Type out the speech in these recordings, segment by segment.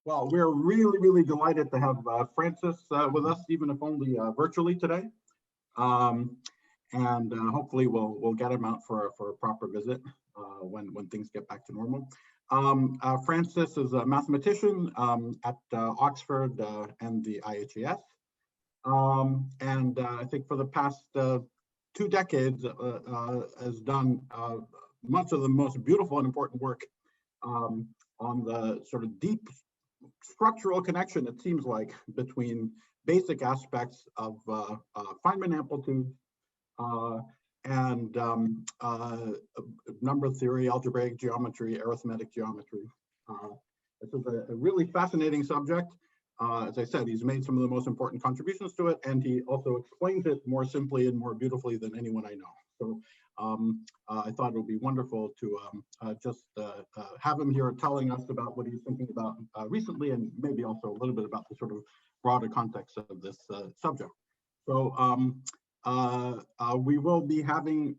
Well, we're really, really delighted to have Francis with us, even if only virtually today. And hopefully we'll get him out for a proper visit when things get back to normal. Francis is a mathematician at Oxford and the IHES. And I think for the past 2 decades has done much of the most beautiful and important work on the sort of deep structural connection, it seems like, between basic aspects of Feynman amplitudes and number theory, algebraic geometry, arithmetic geometry. This is a really fascinating subject. As I said, he's made some of the most important contributions to it, and he also explains it more simply and more beautifully than anyone I know. So I thought it would be wonderful to just have him here telling us about what he's thinking about recently, and maybe also a little bit about the sort of broader context of this subject. So we will be having,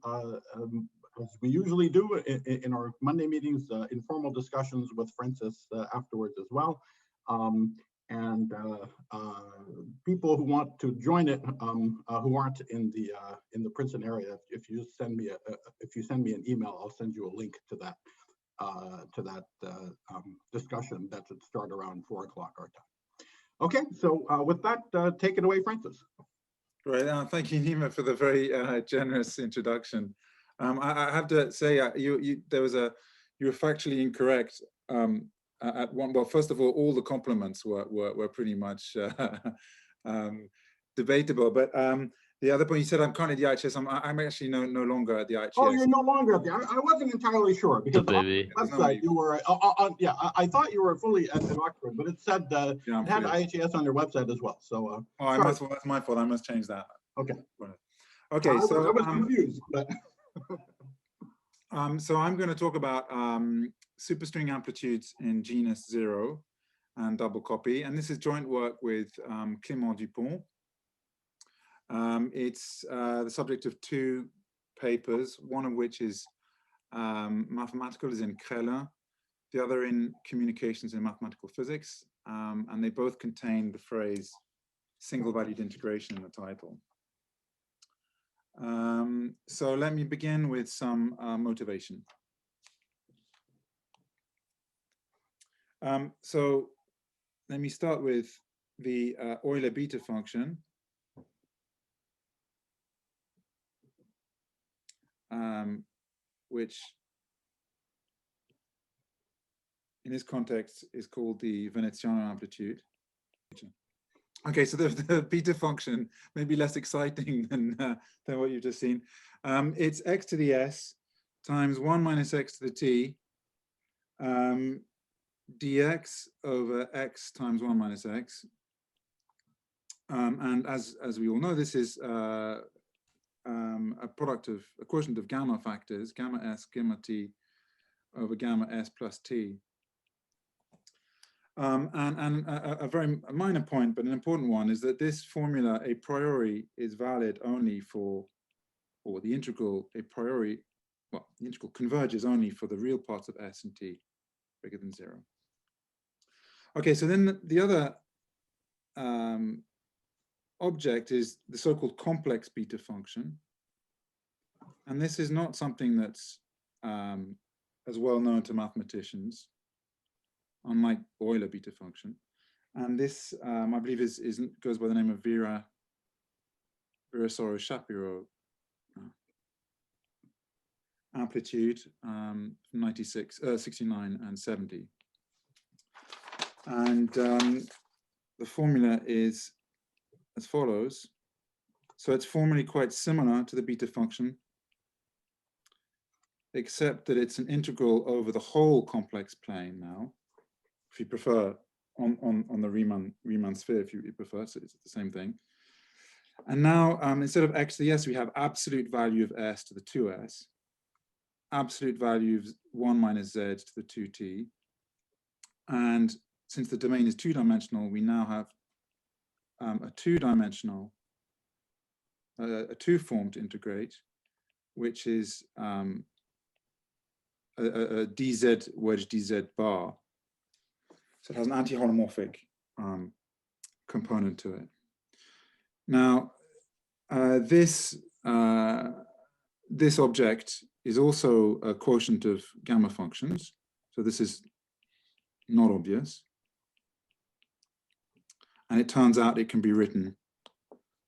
as we usually do in our Monday meetings, informal discussions with Francis afterwards as well. And people who want to join it, who aren't in the Princeton area, if you send me an email, I'll send you a link to that discussion that should start around 4 o'clock our time. Okay, so with that, take it away, Francis. Right, thank you, Nima, for the very generous introduction. I have to say, you were factually incorrect. Well, first of all the compliments were pretty much debatable. But the other point, you said I'm currently at the IHS. I'm actually no longer at the IHS. Oh, you're no longer at the. I wasn't entirely sure because on the website you were. Yeah, I thought you were fully at Oxford, but it said it had IHS on your website as well. So. That's my fault. I must change that. Okay. Okay. So I was confused, but. So I'm going to talk about superstring amplitudes in genus 0 and double copy, and this is joint work with Clément Dupont. It's the subject of 2 papers, one of which is mathematical, is in Kreller, the other in communications in mathematical physics, and they both contain the phrase single-valued integration in the title. So let me begin with some motivation. So let me start with the Euler beta function. Which in this context is called the Veneziano amplitude. Okay, so the beta function may be less exciting than what you've just seen. It's x to the s times 1 minus x to the t dx over x times 1 minus x. And as we all know, this is a quotient of gamma factors, gamma s, gamma t over gamma s plus t. And a very minor point, but an important one, is that this formula a priori is valid only for, or the integral a priori, well, the integral converges only for the real parts of s and t bigger than 0. Okay, so then the other object is the so-called complex beta function. And this is not something that's as well known to mathematicians, unlike Euler beta function. And this, I believe, goes by the name of Virasoro-Shapiro amplitude, 69 and 70. And the formula is as follows. So it's formally quite similar to the beta function, except that it's an integral over the whole complex plane now, if you prefer, on the Riemann sphere, if you prefer, so it's the same thing. And now, instead of x to the s, we have absolute value of s to the 2s, absolute value of 1 minus z to the 2t. And since the domain is 2-dimensional, we now have a 2-dimensional, a 2-form to integrate, which is a dz wedge dz bar. So it has an anti-holomorphic component to it. Now, this object is also a quotient of gamma functions. So this is not obvious. And it turns out it can be written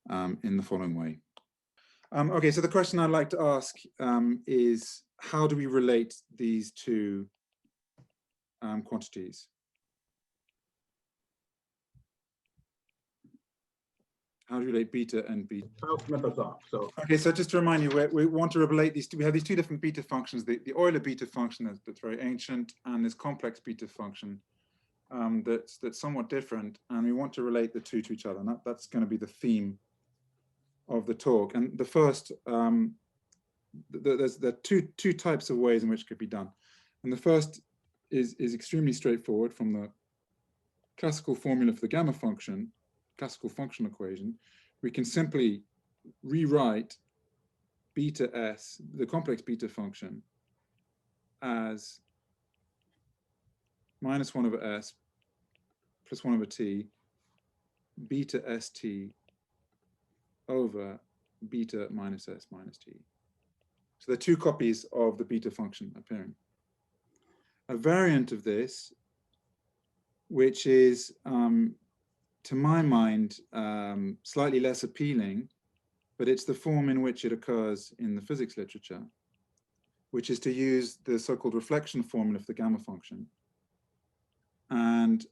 in the following way. Okay, so the question I'd like to ask is, how do we relate these two quantities? How do we relate beta and beta? I'll Smith us off. So Okay, so just to remind you, we want to relate these two. We have these two different beta functions, the Euler beta function that's very ancient, and this complex beta function that's somewhat different, and we want to relate the two to each other. And that's going to be the theme of the talk. And the first, there are two types of ways in which it could be done. And the first is extremely straightforward from the classical formula for the gamma function, classical functional equation. We can simply rewrite beta s, the complex beta function, as -1 over s plus 1 over t beta st over beta minus s minus t. So there are two copies of the beta function appearing. A variant of this, which is, to my mind, slightly less appealing, but it's the form in which it occurs in the physics literature, which is to use the so-called reflection formula for the gamma function. And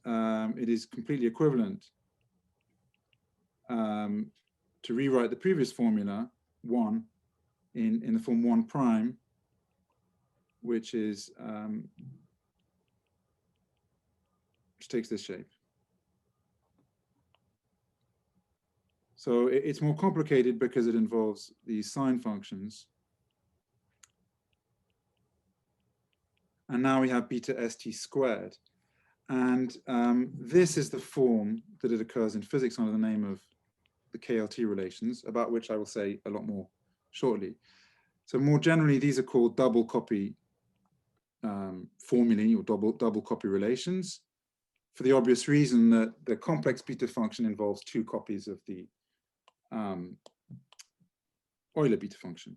it is completely equivalent to rewrite the previous formula, 1, in the form 1 prime, which is, which takes this shape. So it's more complicated because it involves these sine functions. And now we have beta st squared. And this is the form that it occurs in physics under the name of the KLT relations, about which I will say a lot more shortly. So more generally, these are called double copy formulae, or double copy relations, for the obvious reason that the complex beta function involves two copies of the Euler beta function.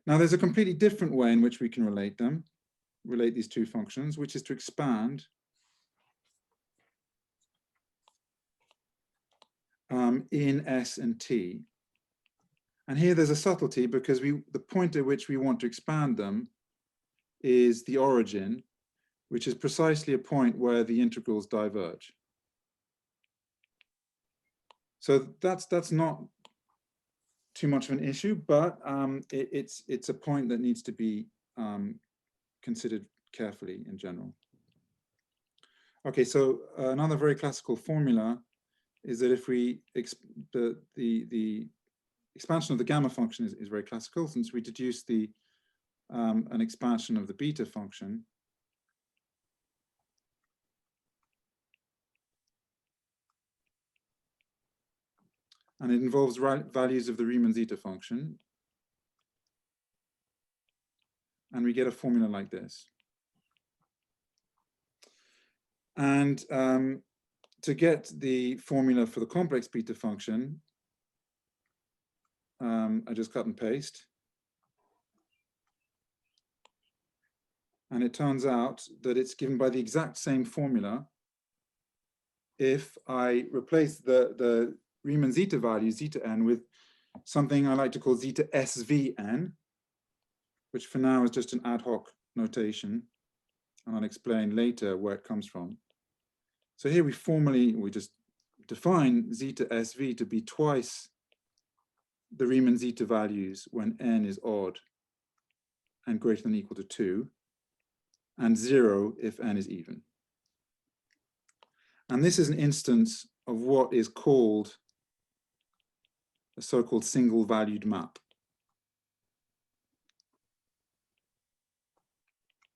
Now there's a completely different way in which we can relate these two functions, which is to expand in S and T. And here there's a subtlety, because the point at which we want to expand them is the origin, which is precisely a point where the integrals diverge. So that's not too much of an issue, but it's a point that needs to be considered carefully in general. Okay, so another very classical formula is that if we, the expansion of the gamma function is very classical, since we deduce an expansion of the beta function. And it involves values of the Riemann zeta function. And we get a formula like this. And to get the formula for the complex beta function, I just cut and paste. And it turns out that it's given by the exact same formula if I replace the Riemann zeta value, zeta n, with something I like to call zeta svn, which for now is just an ad hoc notation, and I'll explain later where it comes from. So here we just define zeta sv to be twice the Riemann zeta values when n is odd and greater than or equal to 2, and 0 if n is even. And this is an instance of what is called a so-called single-valued map,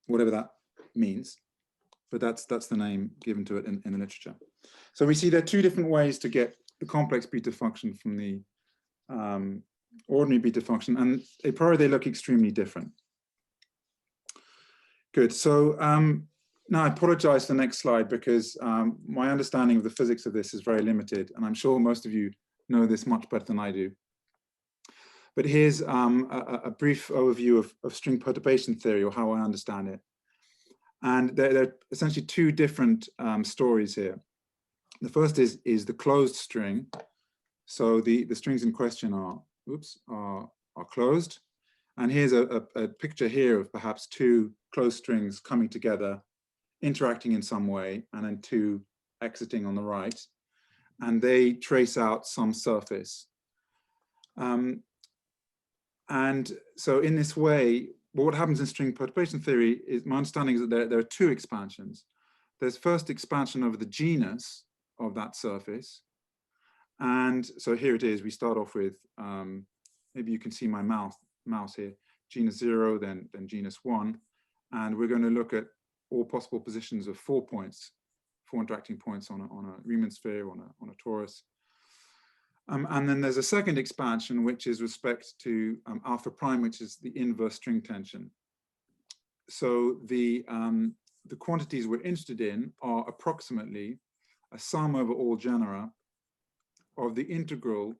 whatever that means, but that's the name given to it in the literature. So we see there are two different ways to get the complex beta function from the ordinary beta function, and a priori they look extremely different. Good. So Now, I apologize for the next slide because my understanding of the physics of this is very limited, and I'm sure most of you know this much better than I do. But here's a brief overview of string perturbation theory, or how I understand it. And there are essentially two different stories here. The first is the closed string. So the strings in question are closed. And here's a picture here of perhaps two closed strings coming together, interacting in some way, and then two exiting on the right. And they trace out some surface. And so in this way, what happens in string perturbation theory is, my understanding is that there are two expansions. There's first expansion over the genus of that surface. And so here it is. We start off with, maybe you can see my mouse here, genus 0, then genus 1. And we're going to look at all possible positions of 4 points, 4 interacting points on a Riemann sphere, on a torus. And then there's a second expansion, which is respect to alpha prime, which is the inverse string tension. So the quantities we're interested in are approximately a sum over all genera of the integral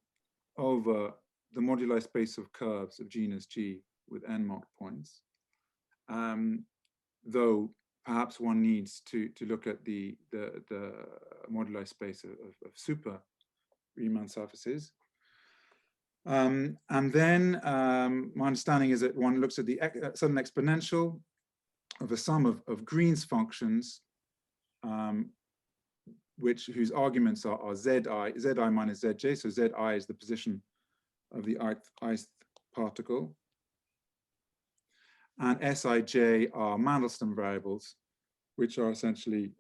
over the moduli space of curves of genus G with n marked points. Though perhaps one needs to look at the moduli space of super Riemann surfaces. And then my understanding is that one looks at the sudden exponential of a sum of Green's functions, whose arguments are Zi minus Zj. So Zi is the position of the ith particle. And Sij are Mandelstam variables, which are essentially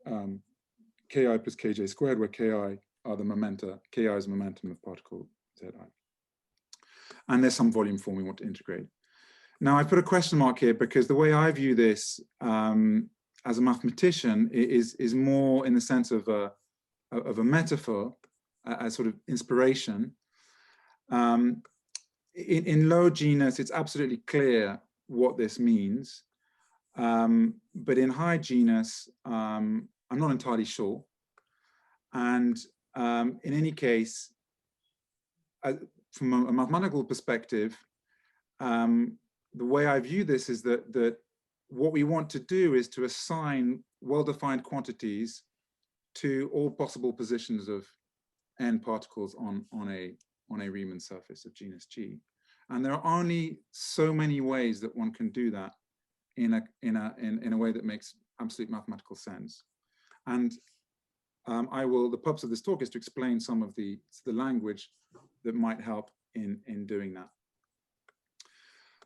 Ki plus Kj squared, where Ki are the momenta. Ki is momentum of particle Zi. And there's some volume form we want to integrate. Now, I put a question mark here because the way I view this as a mathematician is more in the sense of a metaphor, as sort of inspiration. In low genus, it's absolutely clear what this means. But in high genus, I'm not entirely sure. And in any case, from a mathematical perspective, the way I view this is that what we want to do is to assign well-defined quantities to all possible positions of n particles on a Riemann surface of genus G. And there are only so many ways that one can do that in a way that makes absolute mathematical sense. And the purpose of this talk is to explain some of the language that might help in doing that.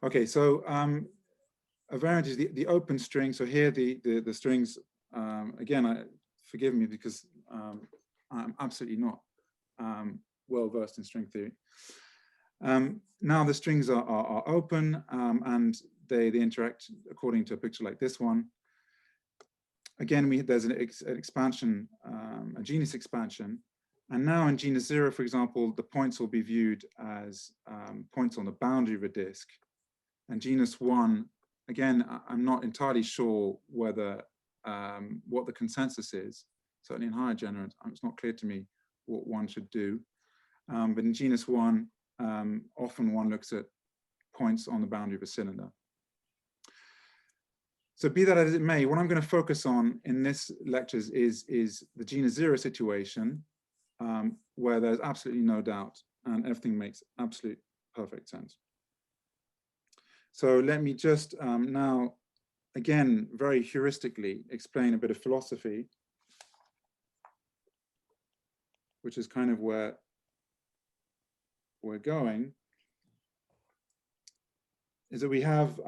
Okay, so a variant is the open string. So here the strings, again, forgive me because I'm absolutely not well versed in string theory. Now the strings are open and they interact according to a picture like this one. Again, there's an expansion, a genus expansion. And now in genus 0, for example, the points will be viewed as points on the boundary of a disk. And genus 1, again, I'm not entirely sure whether what the consensus is. Certainly in higher genera, it's not clear to me what one should do. But in genus 1, often one looks at points on the boundary of a cylinder. So be that as it may, what I'm going to focus on in this lecture is the genus 0 situation, where there's absolutely no doubt and everything makes absolute perfect sense. So let me just now, again, very heuristically explain a bit of philosophy, which is kind of where we're going, is that we have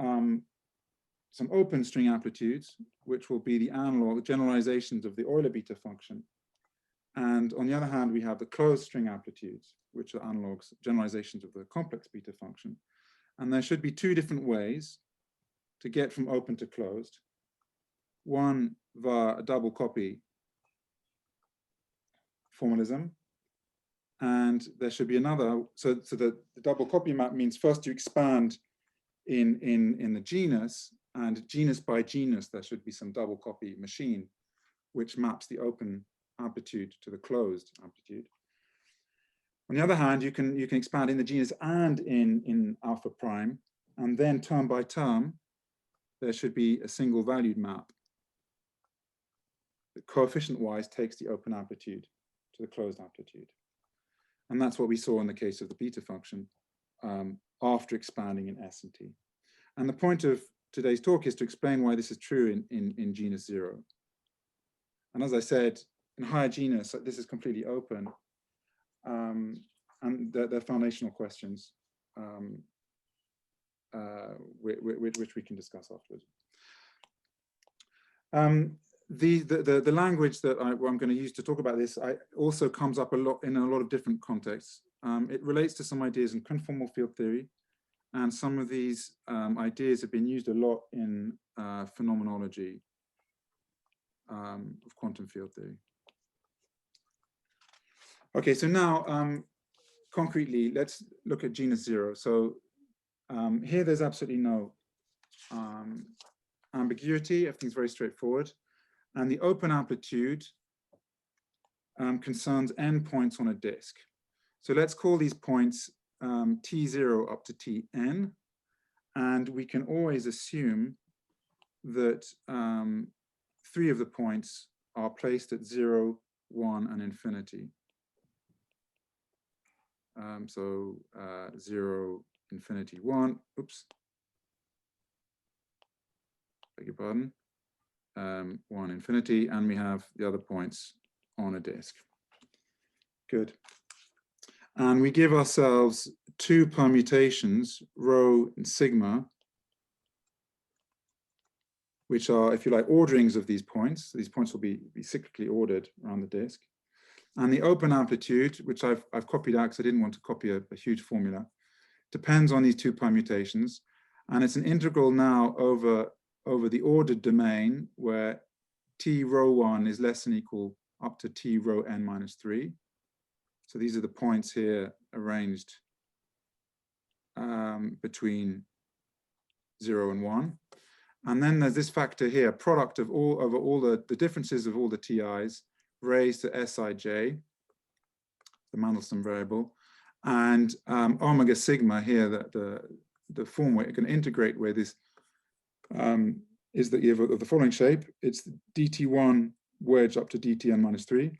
some open string amplitudes, which will be the analog generalizations of the Euler beta function. And on the other hand, we have the closed string amplitudes, which are analogs, generalizations of the complex beta function. And there should be two different ways to get from open to closed. One via a double copy formalism. And there should be another, so the double copy map means first you expand in the genus, and genus by genus, there should be some double copy machine which maps the open amplitude to the closed amplitude. On the other hand, you can expand in the genus and in alpha prime, and then term by term, there should be a single valued map that coefficient-wise takes the open amplitude to the closed amplitude. And that's what we saw in the case of the beta function after expanding in S and T. And the point of today's talk is to explain why this is true in genus 0. And as I said, in higher genus, this is completely open. And they're foundational questions, which we can discuss afterwards. The language that I'm going to use to talk about this also comes up a lot in a lot of different contexts. It relates to some ideas in conformal field theory, and some of these ideas have been used a lot in phenomenology of quantum field theory. Okay, so now concretely, let's look at genus 0. So here there's absolutely no ambiguity. Everything's very straightforward. And the open amplitude concerns n points on a disk. So let's call these points T0 up to Tn. And we can always assume that 3 of the points are placed at 0, 1, and infinity. 0, infinity, 1, oops, beg your pardon, 1, infinity, and we have the other points on a disk. Good. And we give ourselves 2 permutations, rho and sigma, which are, if you like, orderings of these points. These points will be cyclically ordered around the disk. And the open amplitude, which I've copied out because I didn't want to copy a huge formula, depends on these 2 permutations. And it's an integral now over the ordered domain where T rho 1 is less than equal up to T rho n minus 3. So these are the points here arranged between 0 and 1. And then there's this factor here, product of over all the differences of all the TIs raised to Sij, the Mandelstam variable, and omega sigma here, the form we're going to integrate with is that you have the following shape. It's dt1 wedge up to dtn minus 3.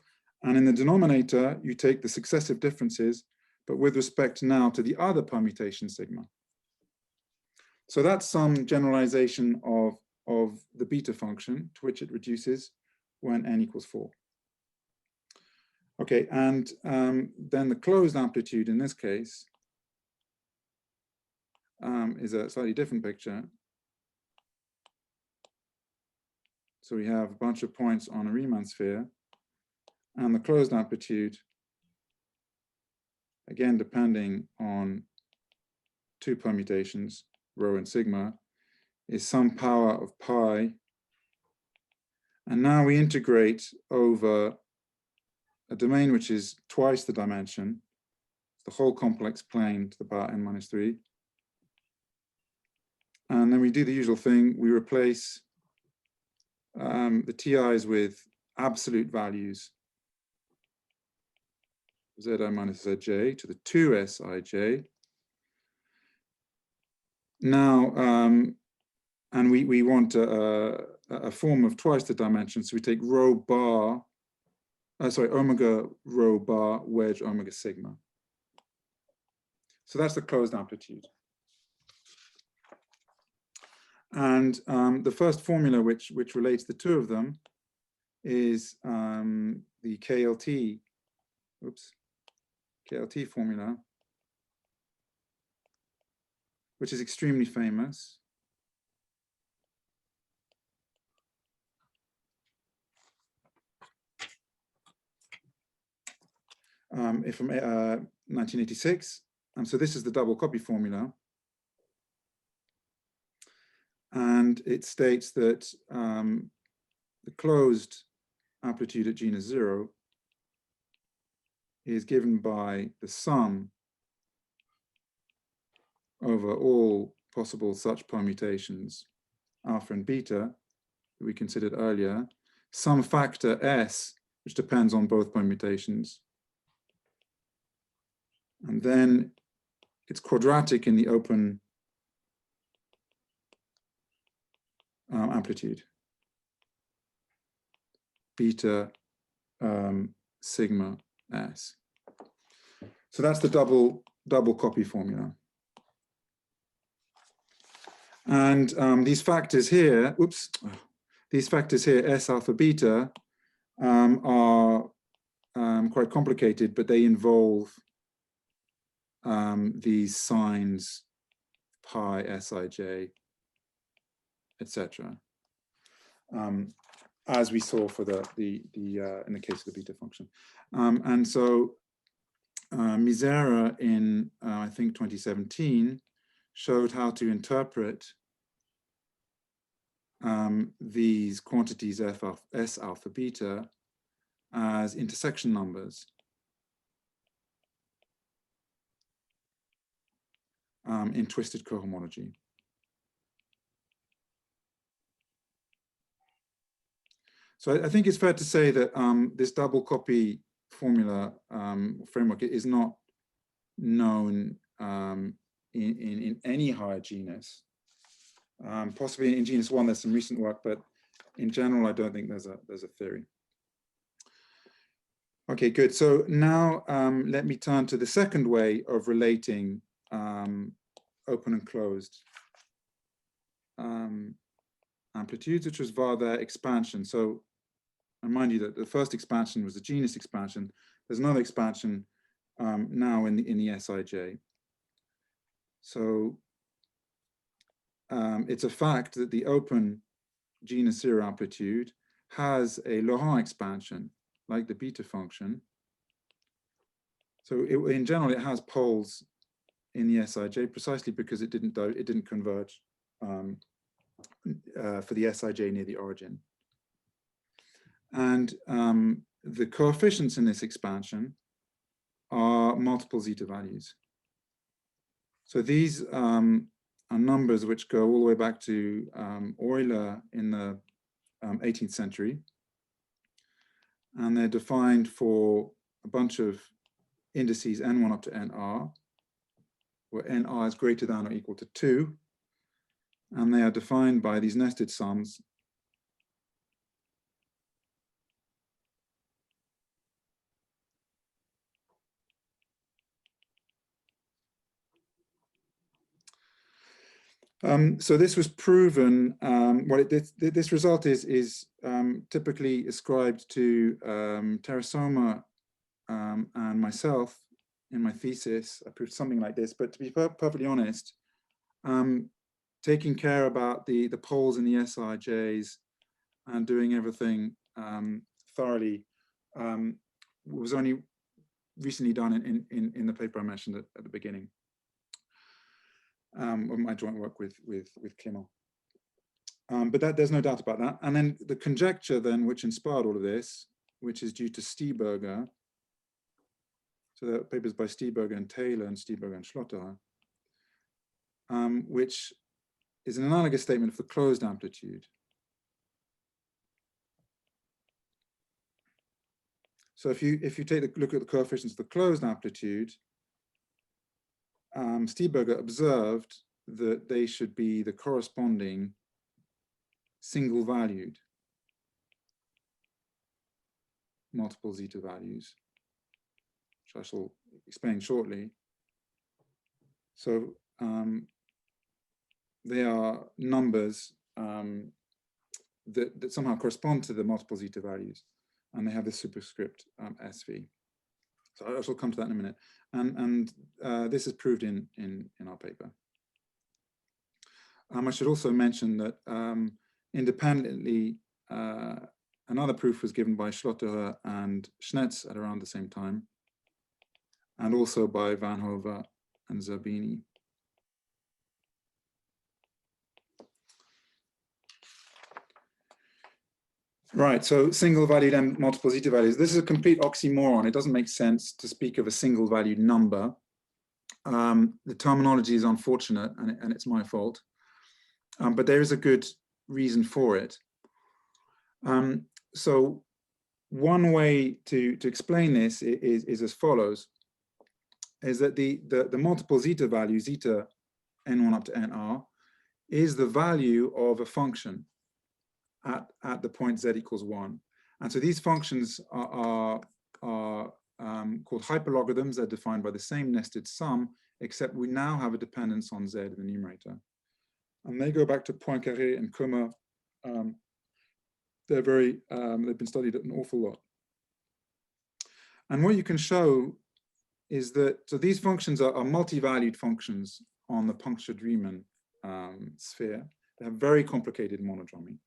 And in the denominator, you take the successive differences, but with respect now to the other permutation sigma. So that's some generalization of the beta function to which it reduces when n equals 4. Okay, and then the closed amplitude in this case is a slightly different picture. So we have a bunch of points on a Riemann sphere, and the closed amplitude, again, depending on 2 permutations, rho and sigma, is some power of pi. And now we integrate over a domain which is twice the dimension, the whole complex plane to the power n minus 3. And then we do the usual thing. We replace the TIs with absolute values, Zi minus Zj to the 2Sij. Now, and we want a form of twice the dimension. So we take rho bar, omega rho bar wedge omega sigma. So that's the closed amplitude. And the first formula which relates the 2 of them is the KLT formula, which is extremely famous. From 1986. So this is the double copy formula. And it states that the closed amplitude at genus 0 is given by the sum over all possible such permutations alpha and beta that we considered earlier, some factor S, which depends on both permutations. And then it's quadratic in the open amplitude, beta sigma S. So that's the double copy formula. And these factors here, these factors here, S alpha beta, are quite complicated, but they involve these signs, pi, Sij, etc. As we saw for in the case of the beta function. And so Misera in, I think, 2017, showed how to interpret these quantities S alpha beta as intersection numbers in twisted cohomology. So I think it's fair to say that this double copy formula framework is not known in any higher genus. Possibly in genus 1, there's some recent work, but in general, I don't think there's a theory. Okay, good. So now let me turn to the second way of relating open and closed amplitudes, which was via their expansion. So I remind you that the first expansion was the genus expansion. There's another expansion now in the Sij. So it's a fact that the open genus 0 amplitude has a Laurent expansion, like the beta function. So in general, it has poles in the Sij precisely because it didn't converge for the Sij near the origin. And the coefficients in this expansion are multiple zeta values. So these are numbers which go all the way back to Euler in the 18th century. And they're defined for a bunch of indices n1 up to nr, where nr is greater than or equal to 2. And they are defined by these nested sums . So this was proven, this result is typically ascribed to Terasoma and myself in my thesis. I proved something like this, but to be perfectly honest, taking care about the poles in the Sijs and doing everything thoroughly was only recently done in the paper I mentioned at the beginning. Of my joint work with Clément. But there's no doubt about that. And then the conjecture then, which inspired all of this, which is due to Stieberger. So the papers by Stieberger and Taylor and Stieberger and Schlotterer, which is an analogous statement for the closed amplitude. So if you take a look at the coefficients of the closed amplitude, Stieberger observed that they should be the corresponding single valued multiple zeta values, which I shall explain shortly. So they are numbers that somehow correspond to the multiple zeta values, and they have this superscript SV. So I shall come to that in a minute. And this is proved in our paper. I should also mention that independently, another proof was given by Schlotterer and Schnetz at around the same time, and also by Van Hove and Zerbini. Right, so single valued and multiple zeta values. This is a complete oxymoron. It doesn't make sense to speak of a single valued number. The terminology is unfortunate, and it's my fault. But there is a good reason for it. So one way to explain this is as follows, is that the multiple zeta value, zeta n1 up to nr, is the value of a function at the point z equals 1. And so these functions are called hyperlogarithms. They're defined by the same nested sum, except we now have a dependence on z in the numerator. And they go back to Poincaré and Kummer. They've been studied an awful lot. And what you can show is that, so these functions are multi-valued functions on the punctured Riemann sphere. They have very complicated monodromy.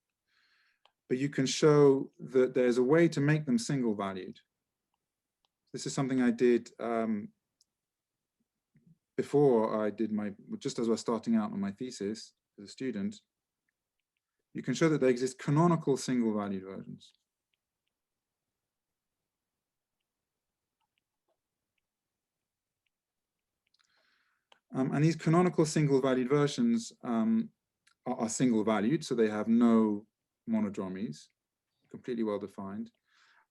But you can show that there's a way to make them single-valued. This is something I did before I did just as I was starting out on my thesis as a student. You can show that there exist canonical single-valued versions. And these canonical single-valued versions are single-valued, so they have no monodromies, completely well-defined.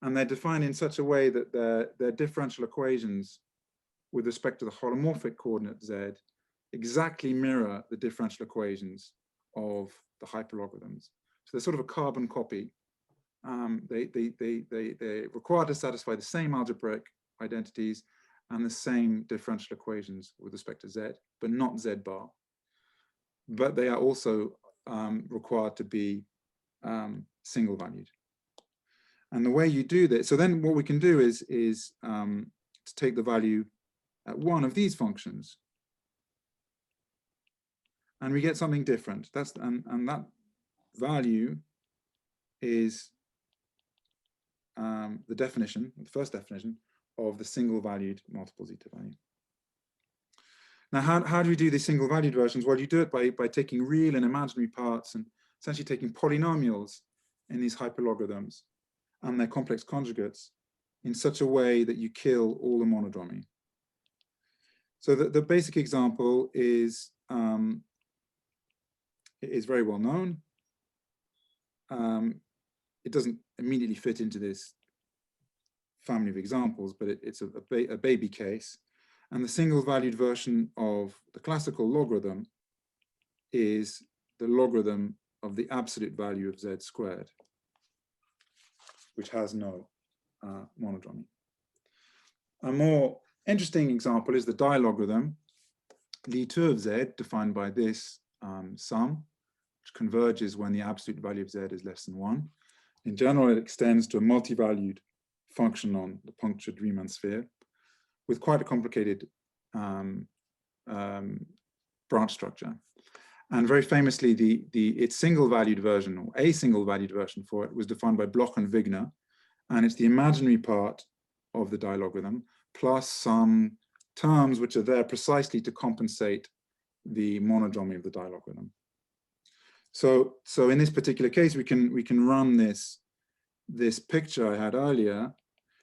And they're defined in such a way that their differential equations with respect to the holomorphic coordinate z exactly mirror the differential equations of the hyperlogarithms. So they're sort of a carbon copy. They're required to satisfy the same algebraic identities and the same differential equations with respect to z, but not z bar. But they are also required to be single valued. And the way you do this, so then what we can do is to take the value at one of these functions, and we get something different. And that value is the definition, the first definition of the single valued multiple zeta value. Now, how do we do these single valued versions? Well, you do it by taking real and imaginary parts and essentially taking polynomials in these hyperlogarithms and their complex conjugates in such a way that you kill all the monodromy. So the basic example is very well known. It doesn't immediately fit into this family of examples, but it's a baby case. And the single valued version of the classical logarithm is the logarithm of the absolute value of z squared, which has no monodromy. A more interesting example is the dilogarithm Li2 of z, defined by this sum, which converges when the absolute value of z is less than 1. In general, it extends to a multi-valued function on the punctured Riemann sphere with quite a complicated branch structure. And very famously, its single-valued version, or a single-valued version for it, was defined by Bloch and Wigner, and it's the imaginary part of the dilogarithm plus some terms which are there precisely to compensate the monodromy of the dilogarithm. So in this particular case, we can run this picture I had earlier.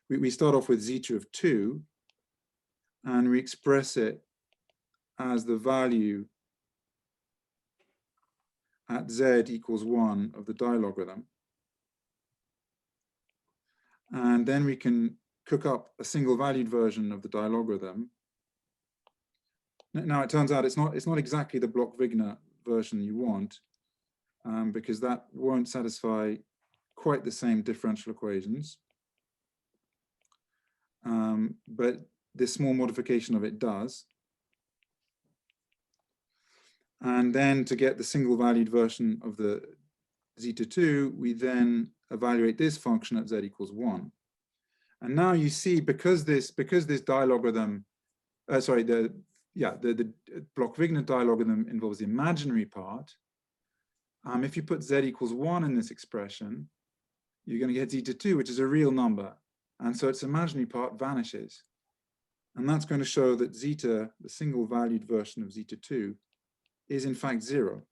We start off with zeta of 2, and we express it as the value at z equals 1 of the dilogarithm. And then we can cook up a single valued version of the dilogarithm. Now it turns out it's not exactly the Bloch-Wigner version you want, because that won't satisfy quite the same differential equations. But this small modification of it does. And then to get the single valued version of the zeta 2, we then evaluate this function at z equals 1. And now you see, because this dilogarithm, the Bloch-Wigner dilogarithm involves the imaginary part. If you put z equals 1 in this expression, you're going to get zeta 2, which is a real number. And so its imaginary part vanishes. And that's going to show that zeta, the single valued version of zeta 2, is in fact 0.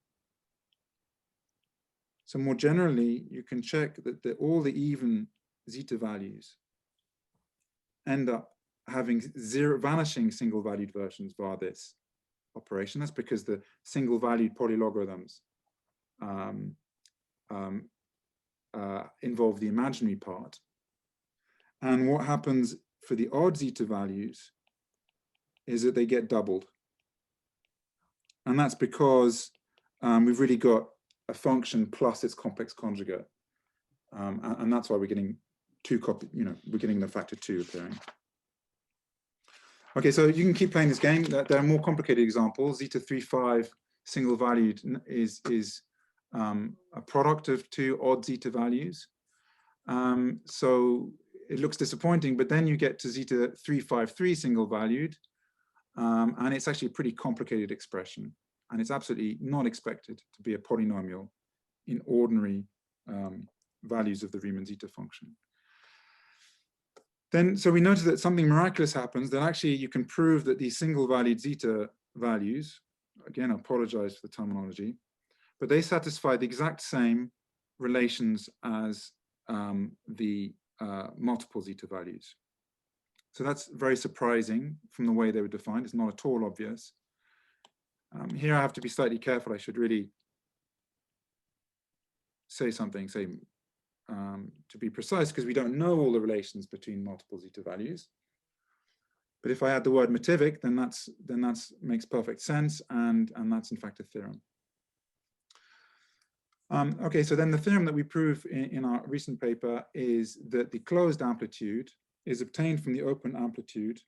So more generally, you can check that all the even zeta values end up having vanishing single valued versions via this operation. That's because the single valued polylogarithms involve the imaginary part. And what happens for the odd zeta values is that they get doubled. And that's because we've really got a function plus its complex conjugate. And that's why we're getting we're getting the factor 2 appearing. Okay, so you can keep playing this game. There are more complicated examples. Zeta 3,5 single valued is a product of 2 odd zeta values. So it looks disappointing, but then you get to Zeta 3,5,3 single valued, and it's actually a pretty complicated expression, and it's absolutely not expected to be a polynomial in ordinary values of the Riemann zeta function. Then, so we notice that something miraculous happens, that actually you can prove that these single valued zeta values, again, I apologize for the terminology, but they satisfy the exact same relations as the multiple zeta values. So that's very surprising from the way they were defined. It's not at all obvious. Here I have to be slightly careful. I should really say something, to be precise, because we don't know all the relations between multiple zeta values. But if I add the word motivic, then that makes perfect sense, and that's in fact a theorem. Okay, so then the theorem that we prove in our recent paper is that the closed amplitude is obtained from the open amplitude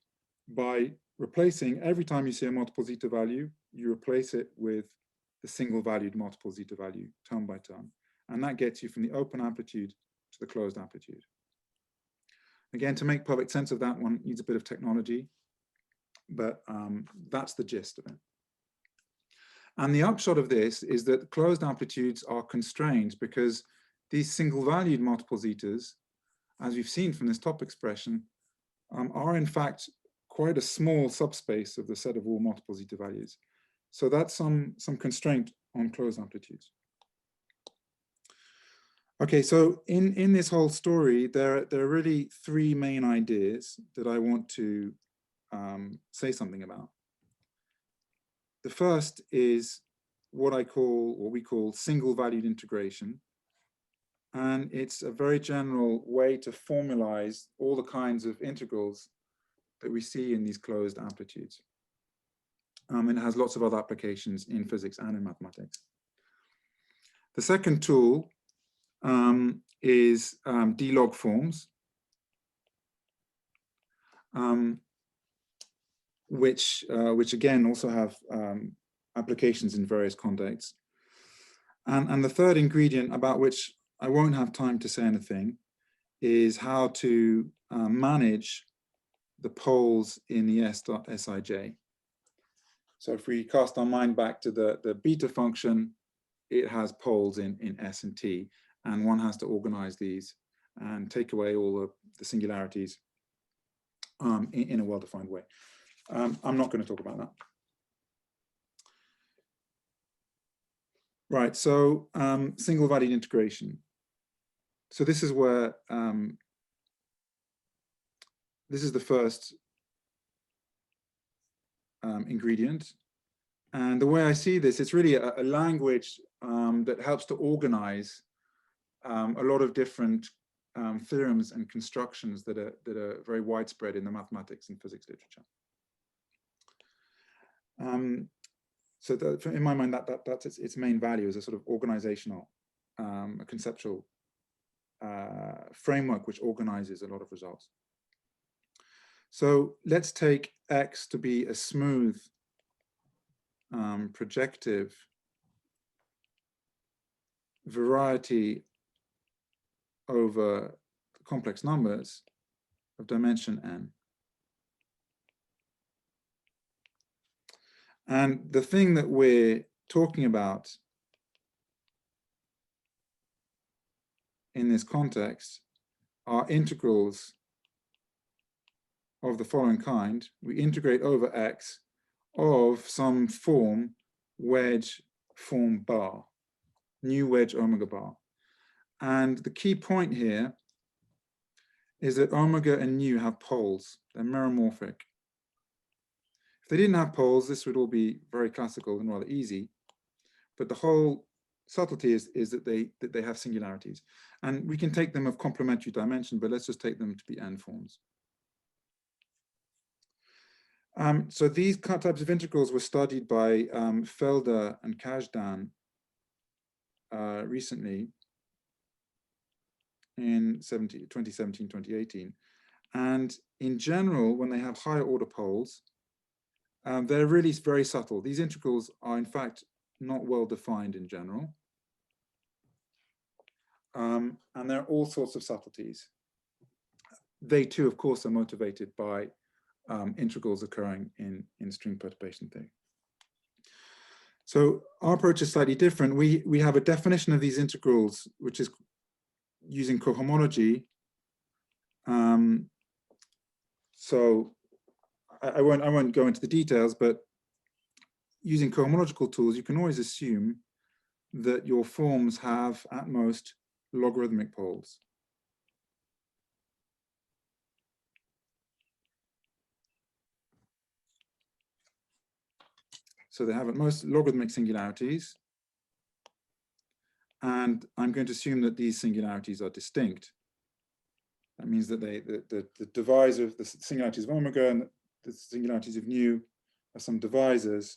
by replacing, every time you see a multiple zeta value, you replace it with the single valued multiple zeta value, term by term. And that gets you from the open amplitude to the closed amplitude. Again, to make perfect sense of that one needs a bit of technology, but that's the gist of it. And the upshot of this is that closed amplitudes are constrained because these single valued multiple zetas, as we've seen from this top expression, are in fact quite a small subspace of the set of all multiple zeta values. So that's some constraint on closed amplitudes. Okay, so in this whole story, there are really 3 main ideas that I want to say something about. The first is what we call single valued integration. And it's a very general way to formalize all the kinds of integrals that we see in these closed amplitudes. It has lots of other applications in physics and in mathematics. The second tool is Dlog Forms, which again also have applications in various contexts. And the third ingredient, about which I won't have time to say anything, is how to manage the poles in the S.Sij. So if we cast our mind back to the beta function, it has poles in S and T, and one has to organize these and take away all the singularities in a well-defined way. I'm not going to talk about that. Right, so single valued integration. So this is where, this is the first ingredient. And the way I see this, it's really a language that helps to organize a lot of different theorems and constructions that are very widespread in the mathematics and physics literature. So in my mind, that's its main value, as a sort of organizational, a conceptual framework which organizes a lot of results. So let's take X to be a smooth projective variety over complex numbers of dimension n. And the thing that we're talking about in this context are integrals of the following kind. We integrate over X of some form wedge form bar, new wedge omega bar. And the key point here is that omega and nu have poles. They're meromorphic. If they didn't have poles, this would all be very classical and rather easy. But the whole subtlety is that they have singularities, and we can take them of complementary dimension, but let's just take them to be n forms. So these types of integrals were studied by Felder and Kazhdan recently in 2017, 2018. And in general, when they have higher order poles, they're really very subtle. These integrals are in fact not well defined in general. And there are all sorts of subtleties. They too, of course, are motivated by integrals occurring in string perturbation theory. So our approach is slightly different. We have a definition of these integrals, which is using cohomology. So I won't go into the details, but using cohomological tools, you can always assume that your forms have at most logarithmic poles. So they have at most logarithmic singularities. And I'm going to assume that these singularities are distinct. That means that the divisor of the singularities of omega and the singularities of nu are some divisors,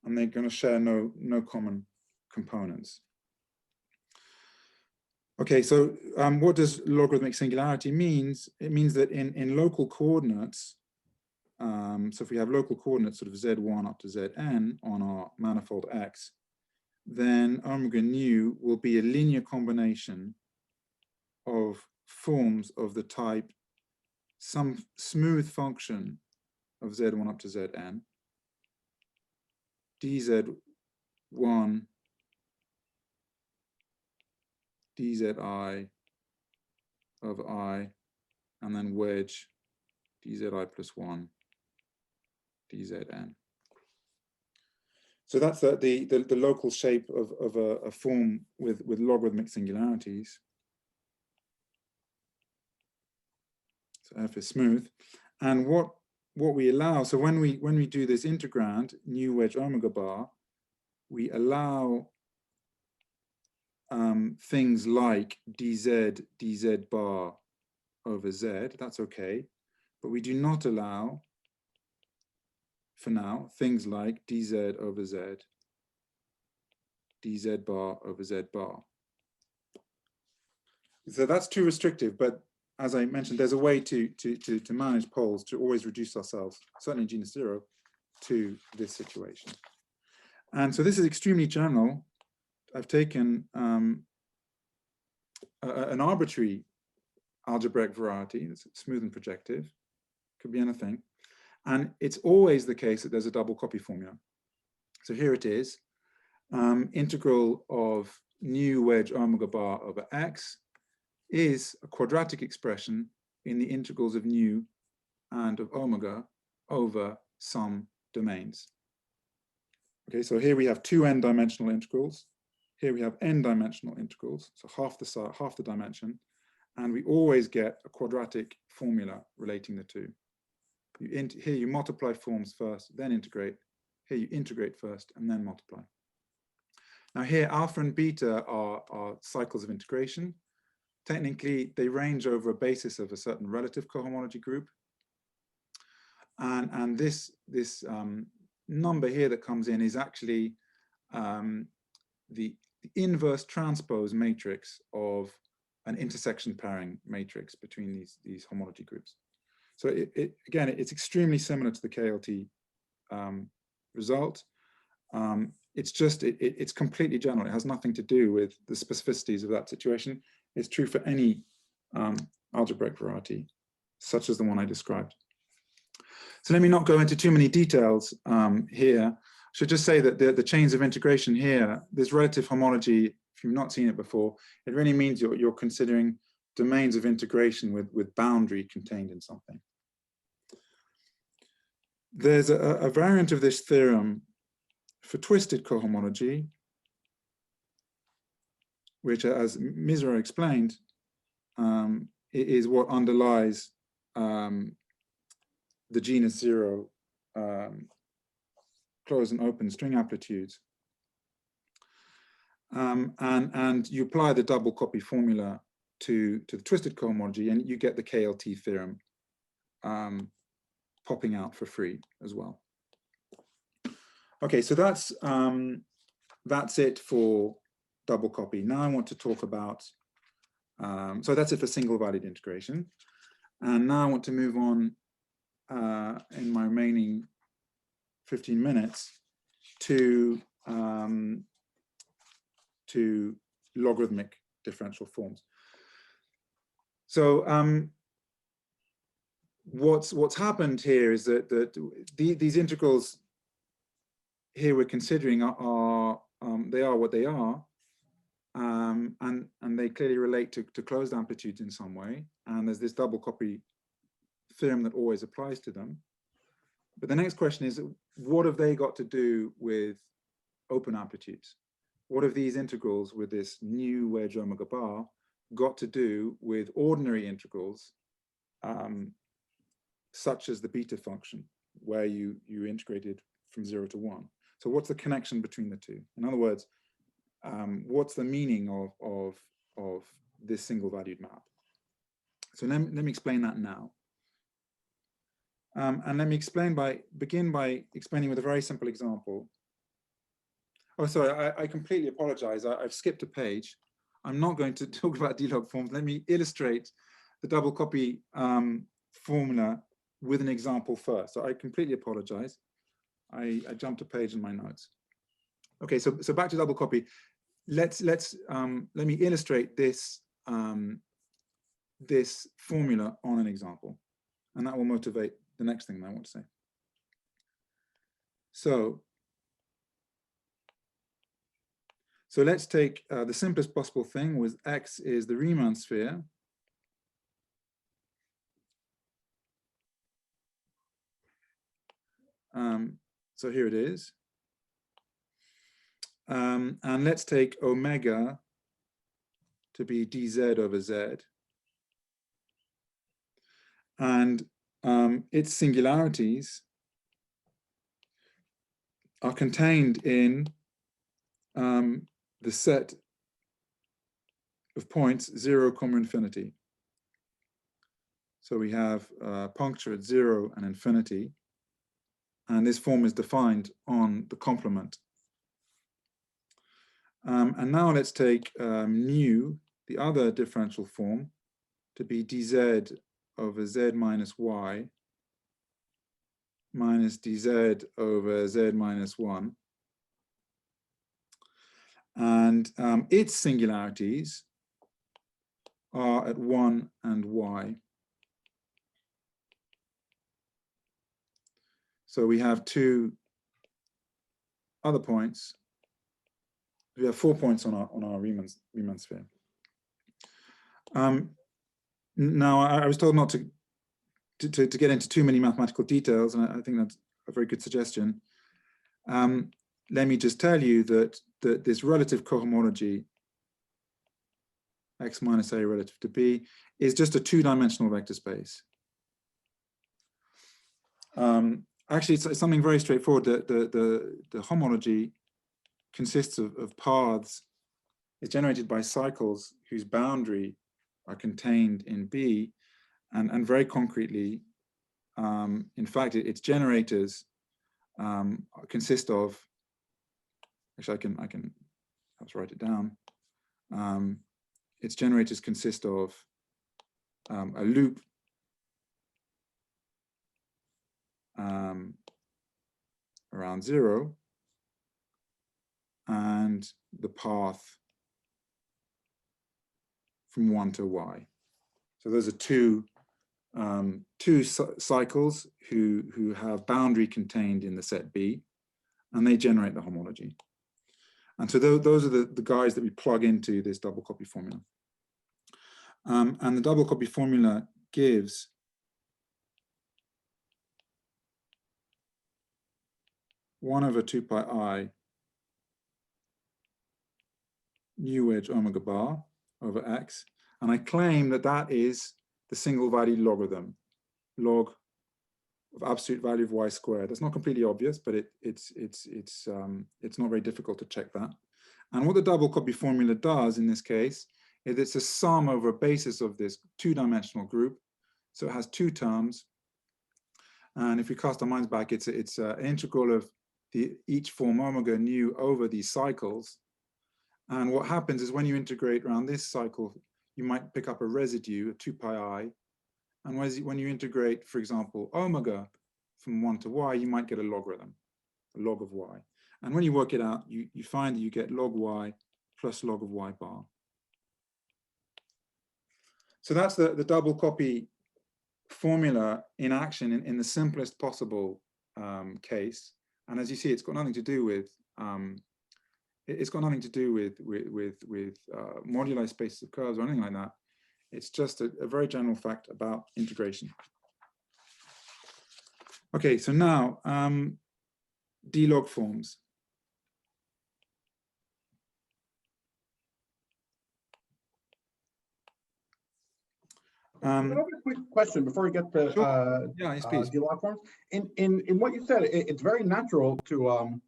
and they're going to share no common components. Okay, so what does logarithmic singularity means? It means that in local coordinates, so if we have local coordinates sort of z1 up to zn on our manifold X, then omega nu will be a linear combination of forms of the type some smooth function of z1 up to zn, dz1, dzi of I, and then wedge dzi plus 1, dzn. So that's the local shape of a form with logarithmic singularities. So F is smooth. And what we allow, so when we do this integrand, nu wedge omega bar, we allow things like dz bar over z, that's okay. But we do not allow, for now, things like dz over z, dz bar over z bar. So that's too restrictive, but as I mentioned, there's a way to manage poles to always reduce ourselves, certainly in genus 0, to this situation. And so this is extremely general. I've taken an arbitrary algebraic variety, it's smooth and projective, could be anything. And it's always the case that there's a double copy formula. So here it is, integral of nu wedge omega bar over x is a quadratic expression in the integrals of nu and of omega over some domains. Okay, so here we have two n-dimensional integrals. Here we have n-dimensional integrals, so half the dimension, and we always get a quadratic formula relating the two. Here you multiply forms first, then integrate. Here you integrate first and then multiply. Now here alpha and beta are cycles of integration. Technically, they range over a basis of a certain relative cohomology group. And this number here that comes in is actually the inverse transpose matrix of an intersection pairing matrix between these homology groups. So again, it's extremely similar to the KLT result. It's completely general. It has nothing to do with the specificities of that situation. It's true for any algebraic variety, such as the one I described. So let me not go into too many details here. I should just say that the chains of integration here, this relative homology, if you've not seen it before, it really means you're considering domains of integration with boundary contained in something. There's a variant of this theorem for twisted cohomology, which, as Misra explained, is what underlies the genus 0 closed and open string amplitudes. and you apply the double copy formula to the twisted cohomology, and you get the KLT theorem popping out for free as well. Okay, so that's it for double copy. Now I want to talk about, so that's it for single valued integration. And now I want to move on in my remaining 15 minutes to logarithmic differential forms. So what's happened here is that these integrals here we're considering are they are what they are, and they clearly relate to closed amplitudes in some way, and there's this double copy theorem that always applies to them. But the next question is, what have they got to do with open amplitudes? What have these integrals with this new wedge omega bar got to do with ordinary integrals, such as the beta function, where you integrated from 0 to 1? So what's the connection between the two? In other words, what's the meaning of this single valued map? So let me explain that now. And let me begin by explaining with a very simple example. Oh, sorry, I completely apologize. I've skipped a page. I'm not going to talk about Dlog forms. Let me illustrate the double copy formula with an example first. So I completely apologize. I jumped a page in my notes. Okay, so back to double copy. Let me illustrate this this formula on an example, and that will motivate the next thing that I want to say. So let's take the simplest possible thing with X is the Riemann sphere. So here it is. And let's take omega to be dz over z. And its singularities are contained in the set of points 0, infinity. So we have puncture at 0 and infinity. And this form is defined on the complement. And now let's take mu, the other differential form, to be dz over z minus y minus dz over z minus 1. And its singularities are at 1 and y. So we have two other points. We have 4 points on our Riemann sphere. Now, I was told not to get into too many mathematical details, and I think that's a very good suggestion. Let me just tell you that this relative cohomology, x minus a relative to b, is just a two-dimensional vector space. Actually, it's something very straightforward. The homology consists of paths. It's generated by cycles whose boundary are contained in B, and very concretely, in fact, its generators consist of. Actually, I can perhaps write it down. Its generators consist of a loop around 0 and the path from 1 to y. So those are two cycles who have boundary contained in the set B, and they generate the homology. And so those are the guys that we plug into this double copy formula. And the double copy formula gives one over 2 pi I nu wedge omega bar over x, and I claim that that is the single valued logarithm, log of absolute value of y squared. That's not completely obvious, but it's not very difficult to check that. And what the double copy formula does in this case is it's a sum over a basis of this two-dimensional group. So it has two terms. And if we cast our minds back, it's an integral of each form omega nu over these cycles. And what happens is when you integrate around this cycle, you might pick up a residue, a 2 pi I. And when you integrate, for example, omega from 1 to y, you might get a logarithm, a log of y. And when you work it out, you find that you get log y plus log of y bar. So that's the double copy formula in action in the simplest possible case. And as you see, it's got nothing to do with moduli spaces of curves or anything like that. It's just a very general fact about integration. Okay, so now Dlog forms. Another quick question before we get to Sure. Yeah, yes, please. Dlog forms. In what you said, it's very natural to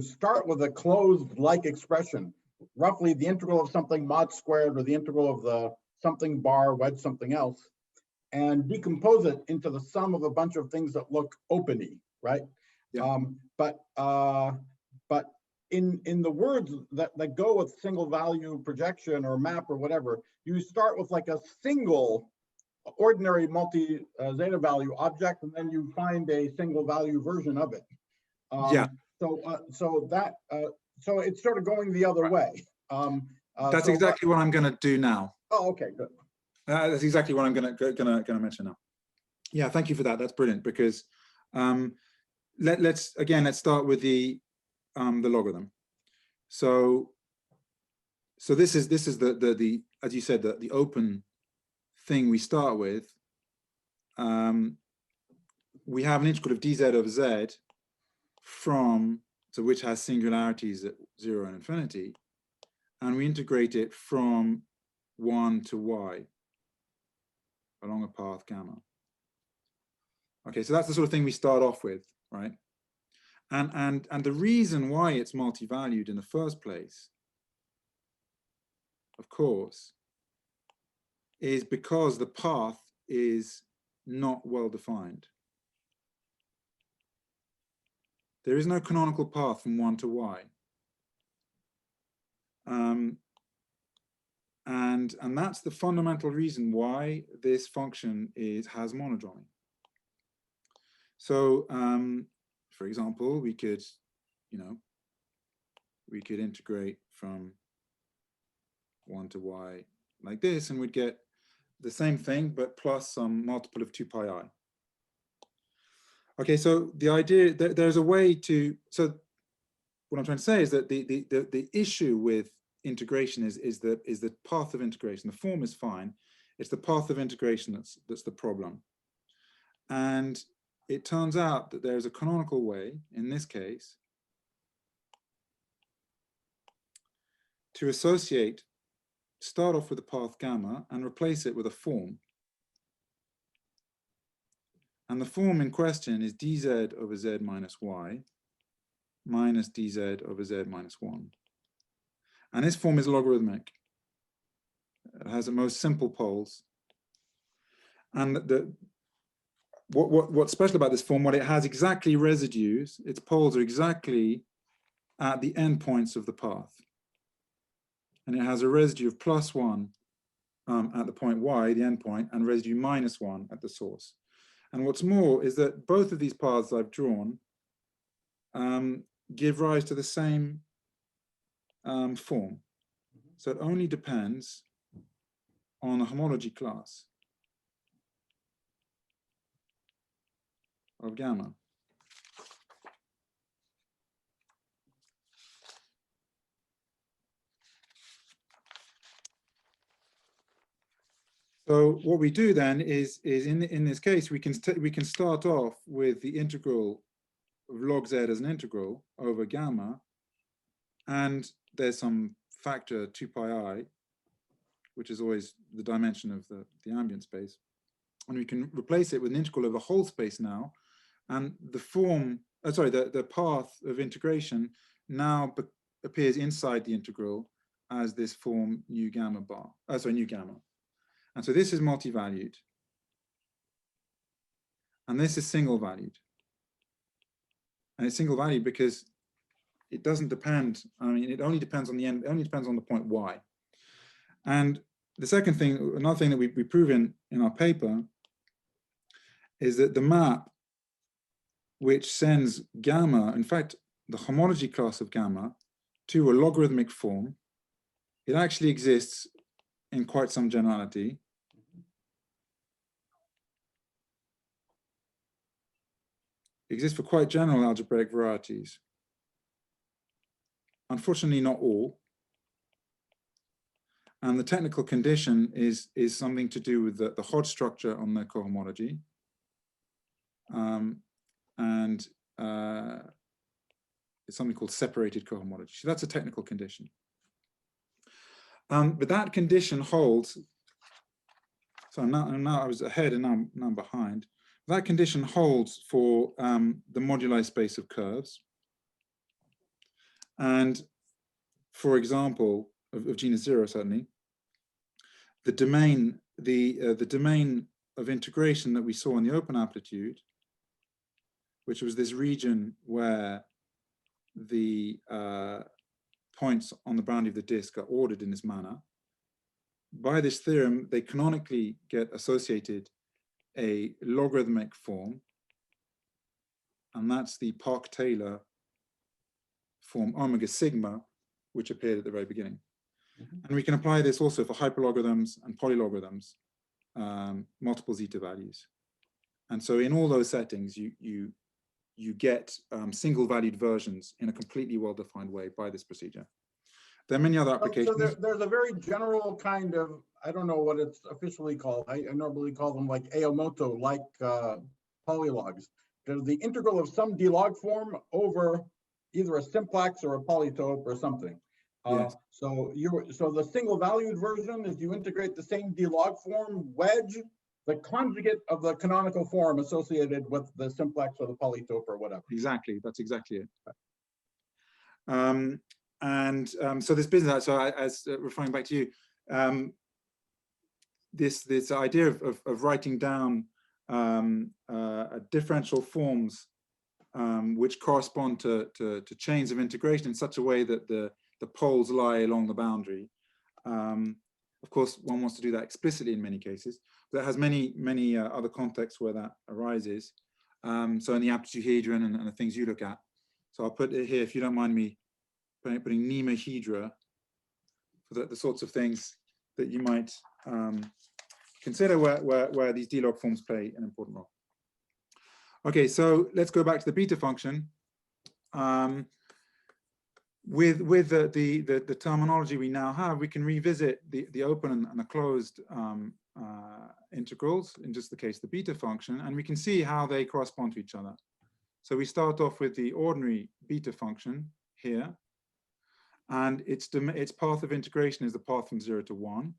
start with a closed-like expression, roughly the integral of something mod squared or the integral of the something bar wedge something else, and decompose it into the sum of a bunch of things that look open-y, right? Yeah. But in the words that go with single value projection or map or whatever, you start with like a single ordinary multi zeta value object, and then you find a single value version of it. Yeah. So it's sort of going the other way. That's exactly what I'm going to do now. Oh, okay, good. That's exactly what I'm going to mention now. Yeah, thank you for that. That's brilliant, because let's start with the logarithm. So this is the as you said, the open thing we start with. We have an integral of dz over z which has singularities at 0 and infinity, and we integrate it from 1 to y along a path gamma. Okay, so that's the sort of thing we start off with, right? And the reason why it's multi-valued in the first place, of course, is because the path is not well defined. There is no canonical path from 1 to y. And that's the fundamental reason why this function has monodromy. So, for example, we could integrate from 1 to y like this, and we'd get the same thing, but plus some multiple of 2 pi I. Okay, so the idea that there's a way to, so what I'm trying to say is that the issue with integration is the path of integration. The form is fine. It's the path of integration that's the problem. And it turns out that there's a canonical way, in this case, to start off with a path gamma and replace it with a form. And the form in question is dz over z minus y minus dz over z minus 1. And this form is logarithmic. It has the most simple poles. And what's special about this form, it has exactly residues. Its poles are exactly at the endpoints of the path. And it has a residue of +1 at the point y, the endpoint, and residue -1 at the source. And what's more is that both of these paths I've drawn give rise to the same form. So it only depends on a homology class of gamma. So what we do then is in this case we can start off with the integral of log z as an integral over gamma, and there's some factor 2 pi I, which is always the dimension of the ambient space, and we can replace it with an integral of the whole space now, and the form, the path of integration now appears inside the integral as this form nu gamma bar, nu gamma. And so this is multi-valued. And this is single valued. And it's single valued because it doesn't depend, I mean, it only depends on the end, it only depends on the point y. And the second thing, another thing that we prove in our paper is that the map which sends gamma, in fact, the homology class of gamma to a logarithmic form, it actually exists in quite some generality. It exists for quite general algebraic varieties. Unfortunately, not all. And the technical condition is something to do with the Hodge structure on the cohomology. It's something called separated cohomology. So that's a technical condition. But that condition holds. So now I was ahead and now I'm behind. That condition holds for the moduli space of curves. And for example, of genus 0, certainly, the domain of integration that we saw in the open amplitude, which was this region where the points on the boundary of the disk are ordered in this manner. By this theorem, they canonically get associated a logarithmic form, and that's the Park-Taylor form omega sigma, which appeared at the very beginning. And we can apply this also for hyperlogarithms and polylogarithms, multiple zeta values. And so in all those settings, you get single valued versions in a completely well-defined way by this procedure. There are many other applications. So there's a very general kind of, I don't know what it's officially called. I normally call them like Aomoto, like polylogs. There's the integral of some Dlog form over either a simplex or a polytope or something. Yes. So the single valued version is you integrate the same Dlog form wedge, the conjugate of the canonical form associated with the simplex or the polytope or whatever. Exactly, that's exactly it. So this business, so as referring back to you, this idea of writing down differential forms which correspond to chains of integration in such a way that the poles lie along the boundary. Of course, one wants to do that explicitly in many cases, but it has many other contexts where that arises. So in the amplituhedron and the things you look at. So I'll put it here, if you don't mind me putting nemahedra for the sorts of things that you might consider where these Dlog forms play an important role. Okay, so let's go back to the beta function. With the terminology we now have, we can revisit the open and the closed integrals, in just the case the beta function, and we can see how they correspond to each other. So we start off with the ordinary beta function here, and its path of integration is the path from 0 to 1.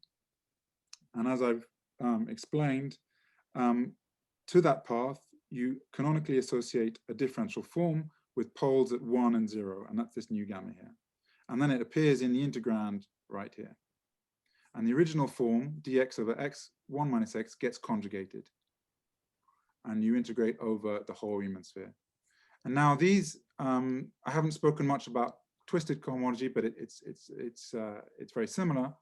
And as I've explained, to that path, you canonically associate a differential form with poles at 1 and 0, and that's this nu gamma here. And then it appears in the integrand right here. And the original form, dx over x, 1 minus x, gets conjugated. And you integrate over the whole Riemann sphere. And now these, I haven't spoken much about twisted cohomology, but it's very similar.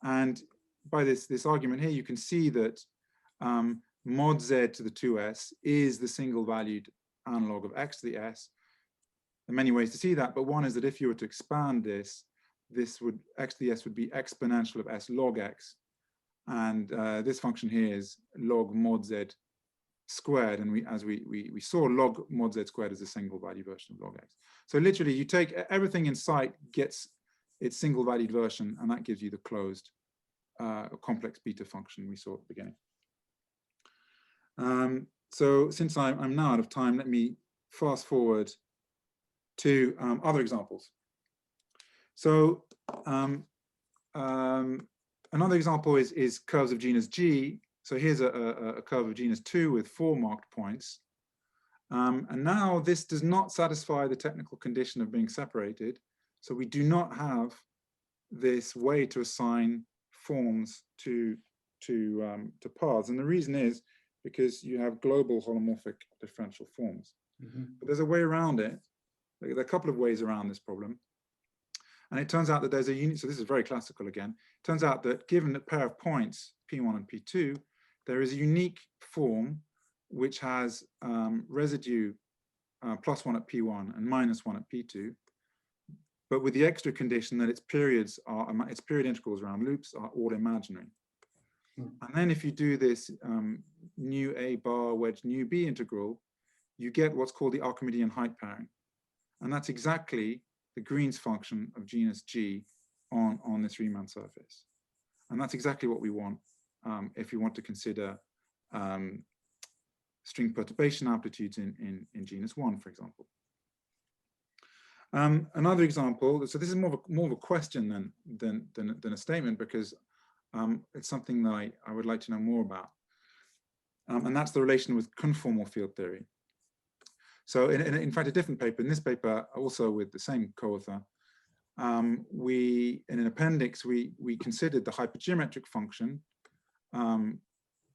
And by this argument here, you can see that mod z to the 2s is the single valued analog of x to the s. There are many ways to see that, but one is that if you were to expand this would, x to the s would be exponential of s log x. And this function here is log mod z squared. And as we saw, log mod z squared is a single value version of log x. So literally you take everything in sight gets its single valued version, and that gives you the closed complex beta function we saw at the beginning. So since I'm now out of time, let me fast forward to other examples. So another example is curves of genus G. So here's a curve of genus 2 with 4 marked points. And now this does not satisfy the technical condition of being separated. So we do not have this way to assign forms to paths, and the reason is because you have global holomorphic differential forms. But there's a way around it. There are a couple of ways around this problem. And it turns out that there's a unique, so this is very classical again. It turns out that given a pair of points, P1 and P2, there is a unique form which has residue +1 at P1 and -1 at P2, but with the extra condition that its period integrals around loops are all imaginary. And then if you do this nu A bar wedge nu B integral, you get what's called the Archimedean height pairing. And that's exactly the Green's function of genus G on this Riemann surface. And that's exactly what we want if you want to consider string perturbation amplitudes in genus 1, for example. Another example, so this is more of a question than a statement, because it's something that I would like to know more about. And that's the relation with conformal field theory. So in fact, a different paper, in this paper, also with the same co-author, in an appendix, we considered the hypergeometric function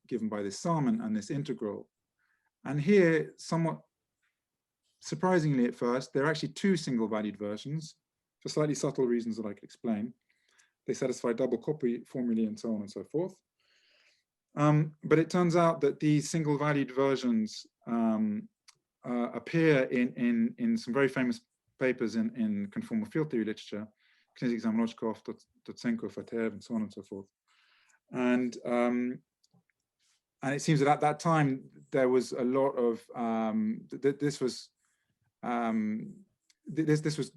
given by this sum and this integral. And here, somewhat surprisingly at first, there are actually two single-valued versions for slightly subtle reasons that I could explain. They satisfy double copy formulae and so on and so forth. But it turns out that these single-valued versions appear in some very famous papers in conformal field theory literature, Knizik, Zamlochkov, Dotsenko, Fatev, and so on and so forth. And it seems that at that time there was a lot of this was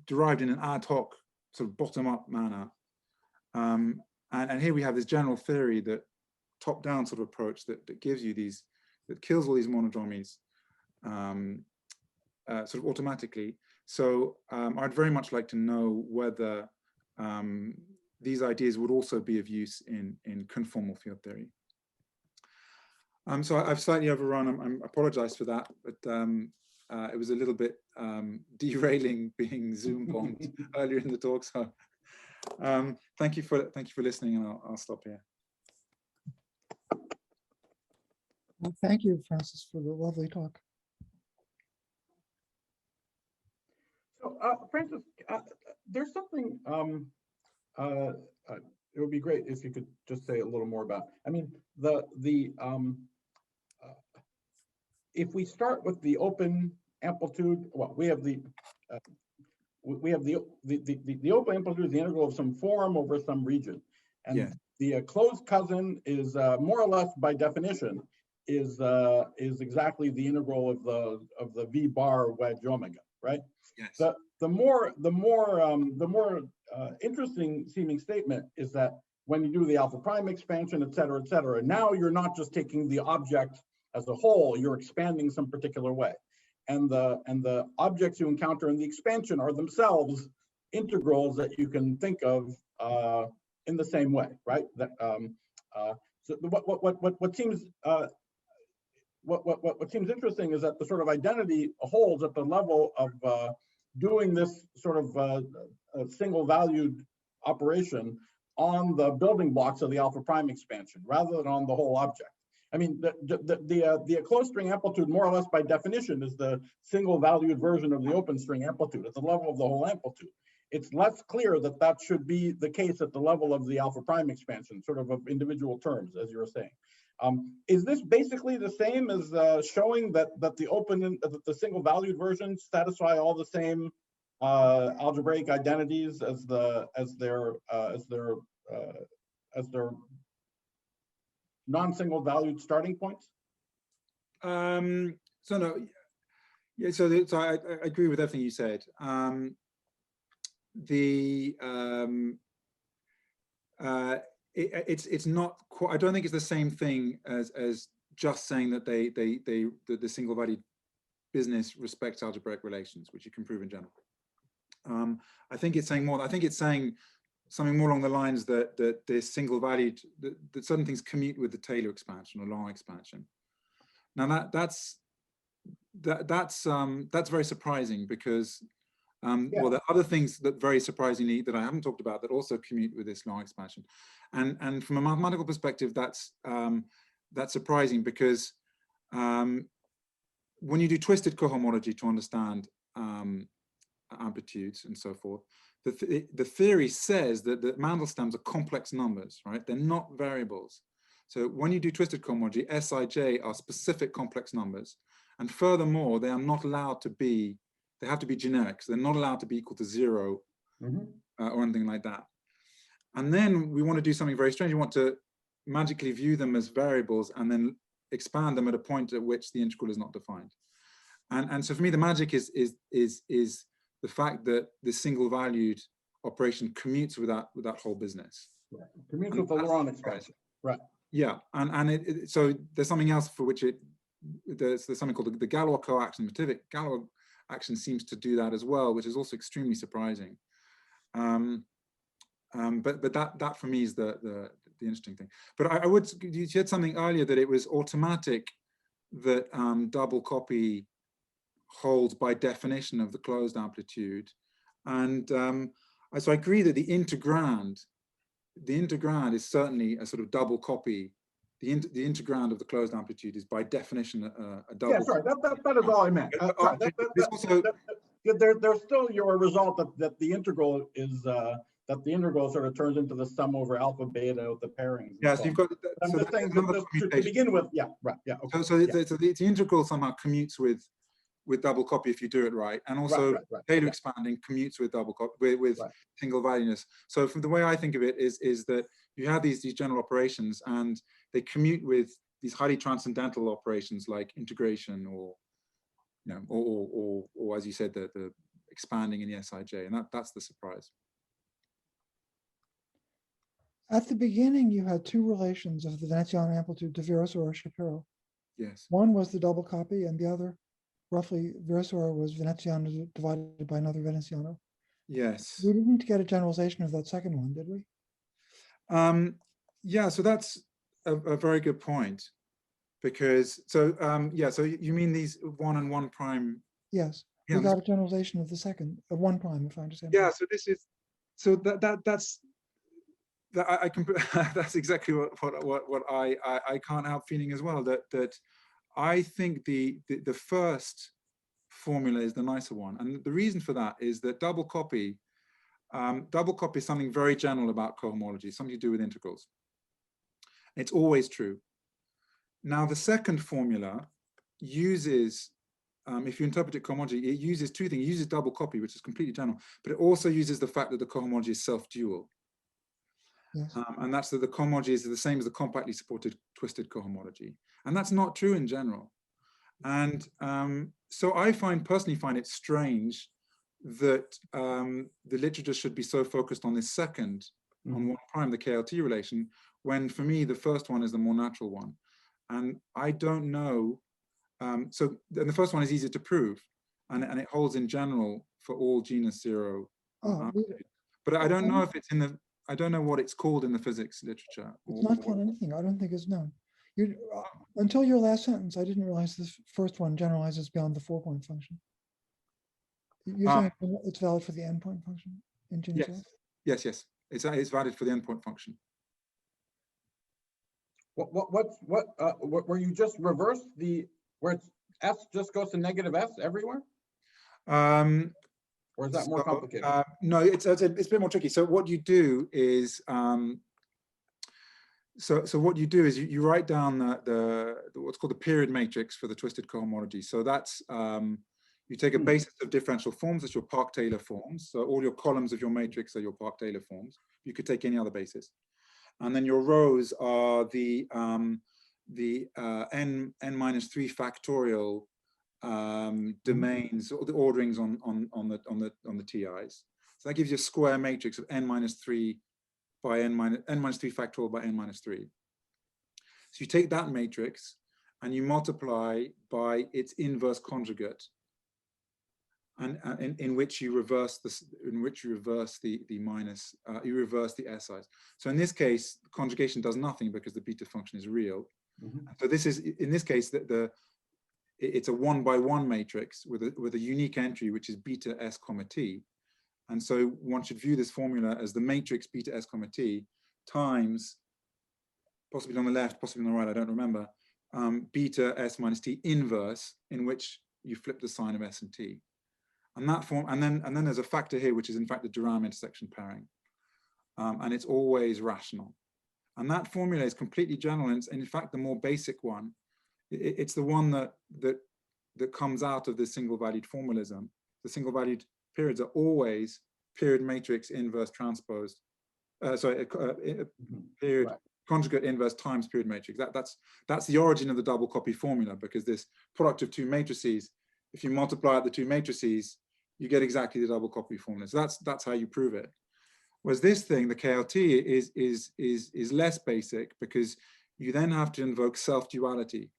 derived in an ad hoc sort of bottom-up manner. And here we have this general theory, that top-down sort of approach that gives you these, that kills all these monodromies sort of automatically. So I'd very much like to know whether these ideas would also be of use in conformal field theory. So I've slightly overrun. I apologize for that, but it was a little bit derailing being Zoom bombed earlier in the talk. So thank you for listening, and I'll stop here. Well, thank you, Francis, for the lovely talk. So, Francis, there's something it would be great if you could just say a little more about. I mean, if we start with the open amplitude, well, we have the open amplitude is the integral of some form over some region, and yeah, the closed cousin is more or less by definition is exactly the integral of the V bar wedge omega, right? Yes. The more interesting seeming statement is that when you do the alpha prime expansion, et cetera, now you're not just taking the object as a whole, you're expanding some particular way. And the objects you encounter in the expansion are themselves integrals that you can think of in the same way, right? That so what seems what seems interesting is that the sort of identity holds at the level of doing this sort of single valued operation on the building blocks of the alpha prime expansion rather than on the whole object. I mean, the closed string amplitude, more or less by definition, is the single valued version of the open string amplitude at the level of the whole amplitude. It's less clear that that should be the case at the level of the alpha prime expansion, sort of individual terms, as you were saying. Is this basically the same as showing that the single valued versions satisfy all the same algebraic identities as their non-single valued starting points? So no, yeah. So I agree with everything you said. It's not quite. I don't think it's the same thing as just saying that the single valued business respects algebraic relations, which you can prove in general. I think it's saying more. I think it's saying something more along the lines that this single valued, that certain things commute with the Taylor expansion or Long expansion. Now that's very surprising, because Well, there are other things that very surprisingly that I haven't talked about that also commute with this long expansion. And from a mathematical perspective, that's surprising because when you do twisted cohomology to understand amplitudes and so forth, the theory says that the Mandelstams are complex numbers, right? They're not variables. So when you do twisted cohomology, Sij are specific complex numbers. And furthermore, they are not allowed to be, they have to be generic. So they're not allowed to be equal to 0 or anything like that. And then we want to do something very strange. We want to magically view them as variables and then expand them at a point at which the integral is not defined. And so for me, the magic is the fact that this single valued operation commutes with that whole business. Right. Commutes with the Laurent expansion. Right. Yeah, and so there's something else for which there's something called the Galois coaction. The Galois action seems to do that as well, which is also extremely surprising. But that for me is the interesting thing. But you said something earlier that it was automatic that double copy holds by definition of the closed amplitude, and so I agree that the integrand is certainly a sort of double copy. The integrand of the closed amplitude is by definition a double. Yeah, sorry, that is all I meant. There's still your result that the integral is that the integral sort of turns into the sum over alpha beta of the pairings. Yeah, so you've got. I'm just saying that to begin with, yeah, right, yeah. Okay, so the integral somehow commutes with double copy if you do it right, and also Taylor expanding commutes with double copy with single valueness. So from the way I think of it is that you have these general operations and they commute with these highly transcendental operations like integration or or as you said the expanding in the Sij, and that's the surprise. At the beginning, you had two relations of the Veneziano amplitude to Virasoro or Shapiro. Yes. One was the double copy, and the other, roughly, Virasoro was Veneziano divided by another Veneziano. Yes. We didn't get a generalization of that second one, did we? Yeah, so that's a very good point, because so you mean these 1 and 1 prime? Yes, yeah, we got a generalization of the second, of 1 prime, if I understand. Yeah, so this is I can that's exactly what I can't help feeling as well, that I think the first formula is the nicer one, and the reason for that is that double copy is something very general about cohomology, something to do with integrals. It's always true. Now the second formula uses, if you interpret it cohomology, it uses two things. It uses double copy, which is completely general, but it also uses the fact that the cohomology is self-dual. Yes. And that's that the cohomology is the same as the compactly supported twisted cohomology. And that's not true in general. And so I personally find it strange that the literature should be so focused on this second, on 1 prime, the KLT relation, when for me the first one is the more natural one. And I don't know, so the first one is easier to prove, and it holds in general for all genus 0. But I don't know if it's in the, I don't know what it's called in the physics literature. It's not called anything. I don't think it's known. Until your last sentence, I didn't realize this first one generalizes beyond the 4-point function. You're saying it's valid for the endpoint function in genus? Yes. It's valid for the endpoint function. Where you just reverse where it's S just goes to negative S everywhere? Or is that more complicated? No, it's a bit more tricky. So what you do is you write down the what's called the period matrix for the twisted cohomology. So that's you take a basis of differential forms, that's your Park-Taylor forms. So all your columns of your matrix are your Park-Taylor forms. You could take any other basis, and then your rows are the n minus 3 factorial domains, or the orderings on the TIs. So that gives you a square matrix of n minus 3 by n minus 3 factorial by n minus 3. So you take that matrix and you multiply by its inverse conjugate, and in which you reverse the minus, you reverse the SIs. So in this case, conjugation does nothing because the beta function is real. So this is, in this case, it's a 1-by-1 matrix with a unique entry, which is beta s comma t. And so one should view this formula as the matrix beta s comma t times, possibly on the left, possibly on the right, I don't remember, beta s minus t inverse, in which you flip the sign of s and t. And that form, and then there's a factor here, which is in fact the Durham intersection pairing. And it's always rational. And that formula is completely general, and it's in fact the more basic one. It's the one that comes out of the single valued formalism. The single valued periods are always period matrix inverse transposed, period Right. conjugate inverse times period matrix. That's the origin of the double copy formula, because this product of two matrices, if you multiply out the two matrices, you get exactly the double copy formula. So that's how you prove it. Whereas this thing, the KLT, is less basic, because you then have to invoke self-duality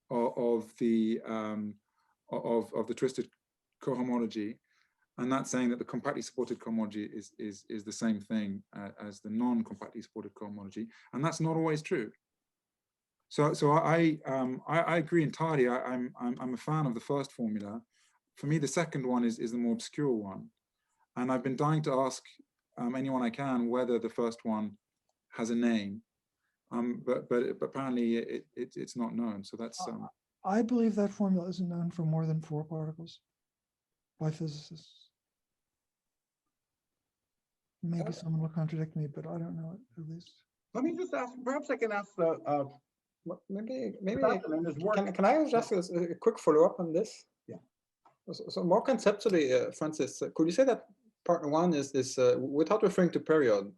of the twisted cohomology, and that's saying that the compactly supported cohomology is the same thing as the non-compactly supported cohomology, and that's not always true. So I agree entirely. I'm a fan of the first formula. For me, the second one is the more obscure one, and I've been dying to ask anyone I can whether the first one has a name, but apparently it's not known. So that's. I believe that formula isn't known for more than 4 particles by physicists. Maybe someone will contradict me, but I don't know it, at least. Let me just ask, perhaps I can ask Maybe and his work. can I just ask a quick follow-up on this? Yeah. So more conceptually, Francis, could you say that part 1 is without referring to period,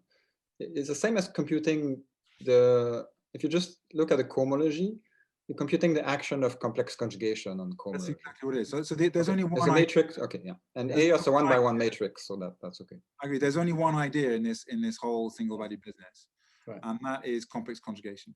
is the same as computing if you just look at the cohomology, you're computing the action of complex conjugation on cohomology. That's exactly what it is. So there's only one. There's a matrix, okay, yeah, and A is a 1-by-1 matrix, so that's okay. I agree. There's only one idea in this whole single value business, Right. and that is complex conjugation.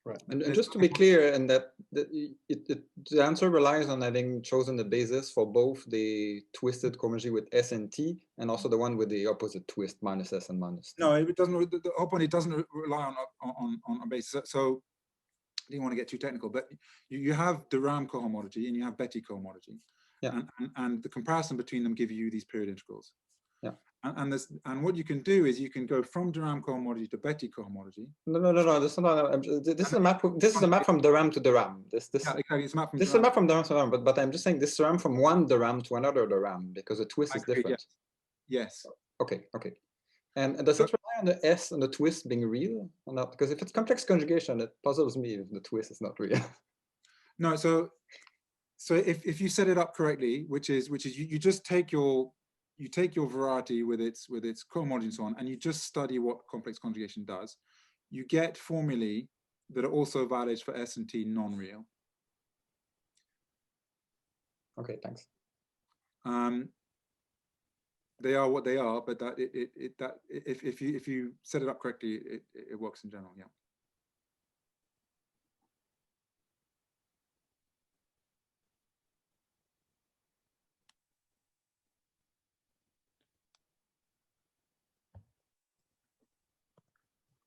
Right. And just to be clear, and that the answer relies on having chosen the basis for both the twisted cohomology with S and T, and also the one with the opposite twist, minus S and minus T. No, it doesn't. The whole point, it doesn't rely on a basis. So I didn't want to get too technical, but you have Durham cohomology and you have Betti cohomology, yeah. and the comparison between them give you these period integrals. Yeah. And what you can do is you can go from Durham cohomology to Betti cohomology. No. This is not. This is a map. This is a map from Durham to Durham. Yeah, exactly. It's a map from this is a map from Durham to Durham. But I'm just saying this Durham from one Durham to another Durham, because the twist is different. Yes. Okay. And does it rely on the S and the twist being real or not? Because if it's complex conjugation, it puzzles me if the twist is not real. No. So if you set it up correctly, which is you just take your variety with its cohomology and so on, and you just study what complex conjugation does, you get formulae that are also valid for S and T non-real. Okay, thanks. They are what they are, but if you set it up correctly, it works in general. Yeah.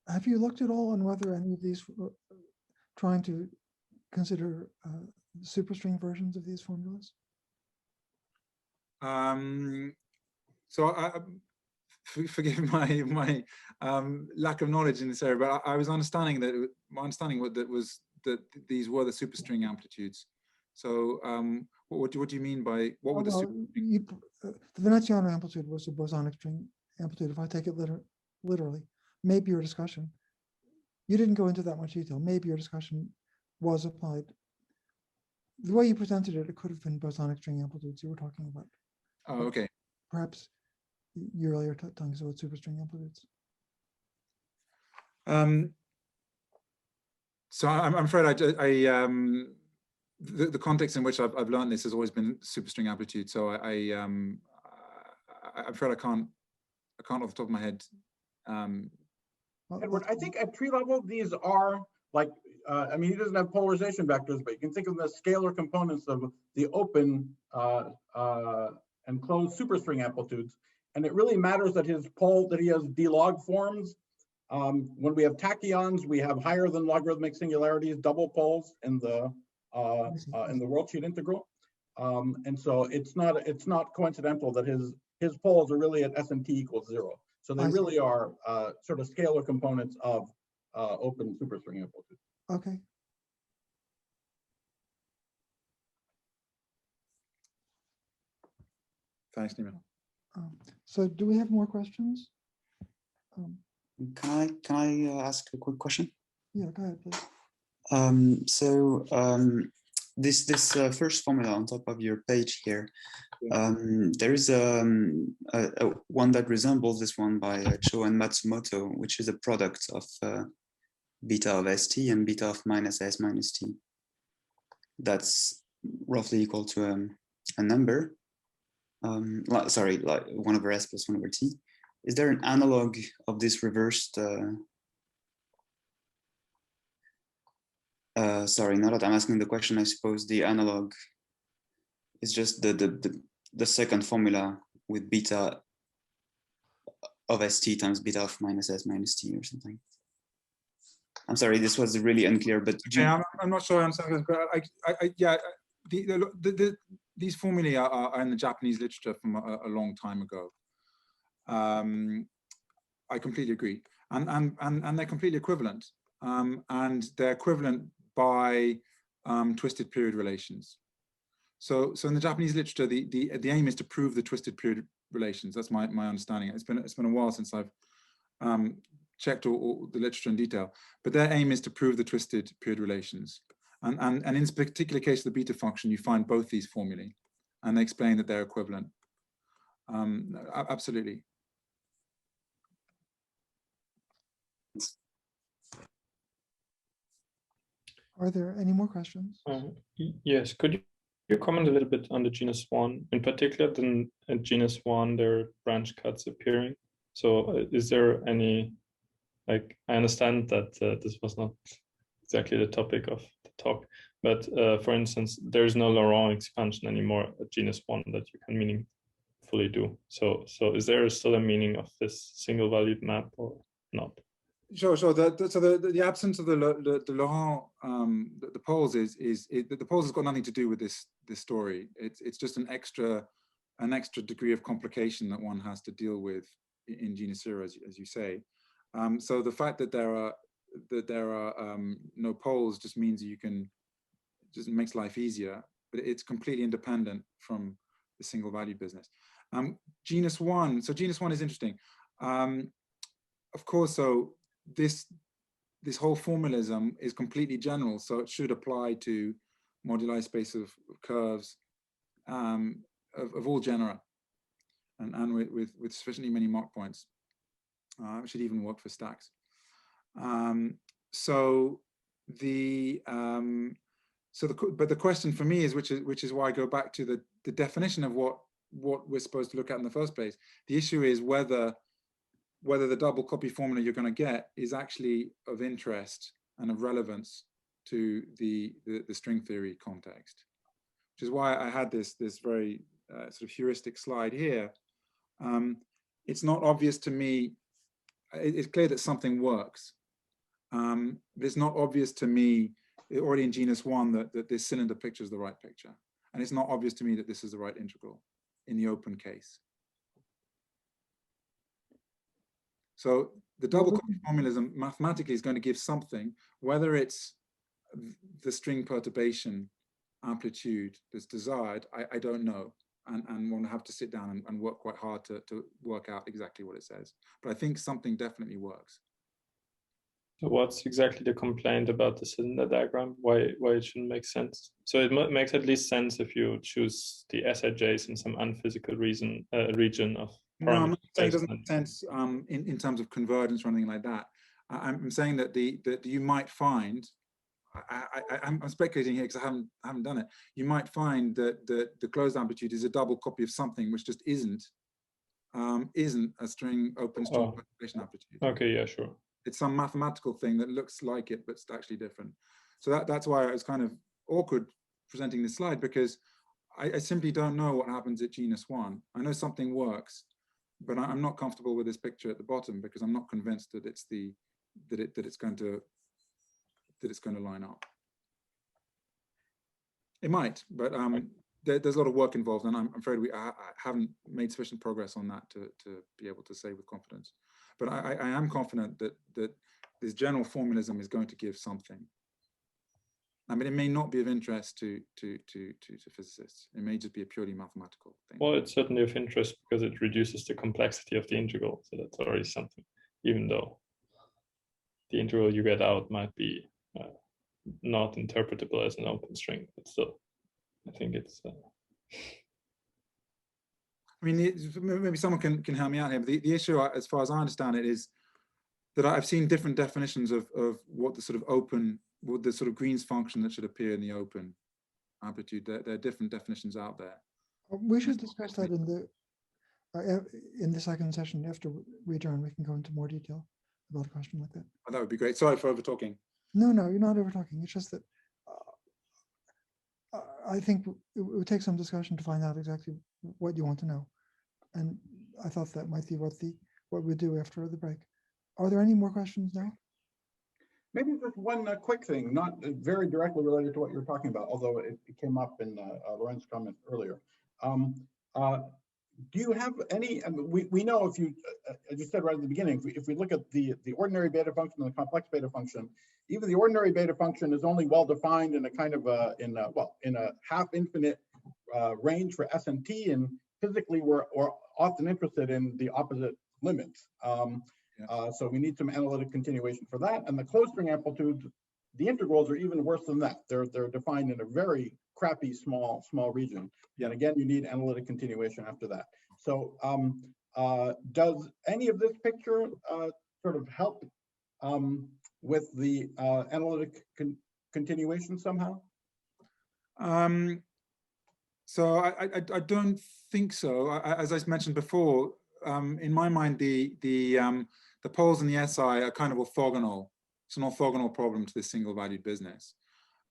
Have you looked at all on whether any of these trying to consider superstring versions of these formulas? So forgive my lack of knowledge in this area, but I was understanding that my understanding was that these were the superstring amplitudes. So what do you mean by what were the Veneziano amplitude was a bosonic string amplitude. If I take it literally, maybe your discussion, you didn't go into that much detail. Maybe your discussion was applied. The way you presented it, it could have been bosonic string amplitudes you were talking about. Oh, okay. Perhaps you earlier talking about superstring amplitudes. So I'm afraid the context in which I've learned this has always been superstring amplitude. So I'm afraid I can't off the top of my head. Edward, I think at tree level, these are like, I mean, he doesn't have polarization vectors, but you can think of them as scalar components of the open and closed superstring amplitudes. And it really matters that he has Dlog forms. When we have tachyons, we have higher than logarithmic singularities, double poles in the in the worldsheet integral. And so it's not coincidental that his poles are really at S and T equals 0. So they really are sort of scalar components of open superstring amplitudes. Okay. Thanks, Nima. So do we have more questions? Can I ask a quick question? Yeah, go ahead, please. This first formula on top of your page here, there is one that resembles this one by Cho and Matsumoto, which is a product of beta of st and beta of minus s minus t. That's roughly equal to a number. Sorry, like 1 over s plus 1 over t. Is there an analog of this reversed? Sorry, now that I'm asking the question, I suppose the analog is just the second formula with beta of st times beta of minus s minus t or something. I'm sorry, this was really unclear, but I'm not sure I'm saying, but yeah, these formulae are in the Japanese literature from a long time ago. I completely agree, and they're completely equivalent, and they're equivalent by twisted period relations. So in the Japanese literature, the aim is to prove the twisted period relations. That's my understanding. It's been a while since I've checked all the literature in detail, but their aim is to prove the twisted period relations. And in this particular case of the beta function, you find both these formulae, and they explain that they're equivalent. Absolutely. Are there any more questions? Yes, could you comment a little bit on the genus 1? In particular, then in genus 1, there are branch cuts appearing. So is there any, like, I understand that this was not exactly the topic of the talk, but for instance, there's no Laurent expansion anymore at genus 1 that you can meaningfully do. So is there still a meaning of this single valued map or not? Sure. So the absence of the Laurent, the poles the poles has got nothing to do with this story. It's just an extra degree of complication that one has to deal with in genus 0, as you say. So the fact that there are no poles just means just makes life easier, but it's completely independent from the single value business. Genus 1. So genus 1 is interesting. Of course, so this whole formalism is completely general, so it should apply to moduli space of curves of all genera, and with sufficiently many Mach points. It should even work for stacks. But the question for me is, which is why I go back to the definition of what we're supposed to look at in the first place. The issue is whether the double copy formula you're going to get is actually of interest and of relevance to the string theory context, which is why I had this very sort of heuristic slide here. It's not obvious to me. It's clear that something works. It's not obvious to me already in genus 1 that this cylinder picture is the right picture, and it's not obvious to me that this is the right integral in the open case. So the double copy formalism mathematically is going to give something, whether it's the string perturbation amplitude that's desired, I don't know. And one will have to sit down and work quite hard to work out exactly what it says. But I think something definitely works. So what's exactly the complaint about the cylinder diagram? Why it shouldn't make sense? So it makes at least sense if you choose the SIJs in some unphysical region of. No, I'm not saying it doesn't make sense in terms of convergence or anything like that. I'm saying that that you might find, I'm speculating here because I haven't done it. You might find that the closed amplitude is a double copy of something which just isn't a string open string perturbation amplitude. Okay, yeah, sure. It's some mathematical thing that looks like it, but it's actually different. So that's why I was kind of awkward presenting this slide, because I simply don't know what happens at genus 1. I know something works, but I'm not comfortable with this picture at the bottom because I'm not convinced that it's going to line up. It might, but there's a lot of work involved, and I'm afraid I haven't made sufficient progress on that to be able to say with confidence. But I am confident that this general formalism is going to give something. I mean, it may not be of interest to physicists. It may just be a purely mathematical thing. Well, it's certainly of interest because it reduces the complexity of the integral. So that's already something, even though the integral you get out might be not interpretable as an open string, but still, I think it's. I mean, maybe someone can help me out here. But the issue, as far as I understand it, is that I've seen different definitions of what the sort of open, what the sort of Green's function that should appear in the open amplitude. There are different definitions out there. We should discuss that in the second session after we adjourn. We can go into more detail about a question like that. Oh, that would be great. Sorry for over talking. No, you're not over talking. It's just that I think it would take some discussion to find out exactly what you want to know, and I thought that might be what we do after the break. Are there any more questions now? Maybe just one quick thing, not very directly related to what you're talking about, although it came up in Laurent's comment earlier. Do you have any, I mean, we know if you, as you said right at the beginning, if we look at the ordinary beta function and the complex beta function, even the ordinary beta function is only well defined in a kind of in a half infinite range for S and T, and physically we're often interested in the opposite limits. So we need some analytic continuation for that. And the closed string amplitudes, the integrals are even worse than that. They're defined in a very crappy small region. Yeah. And again, you need analytic continuation after that. So does any of this picture sort of help with the analytic continuation somehow? So I don't think so. As I mentioned before, in my mind, the poles and the SI are kind of orthogonal. It's an orthogonal problem to this single valued business.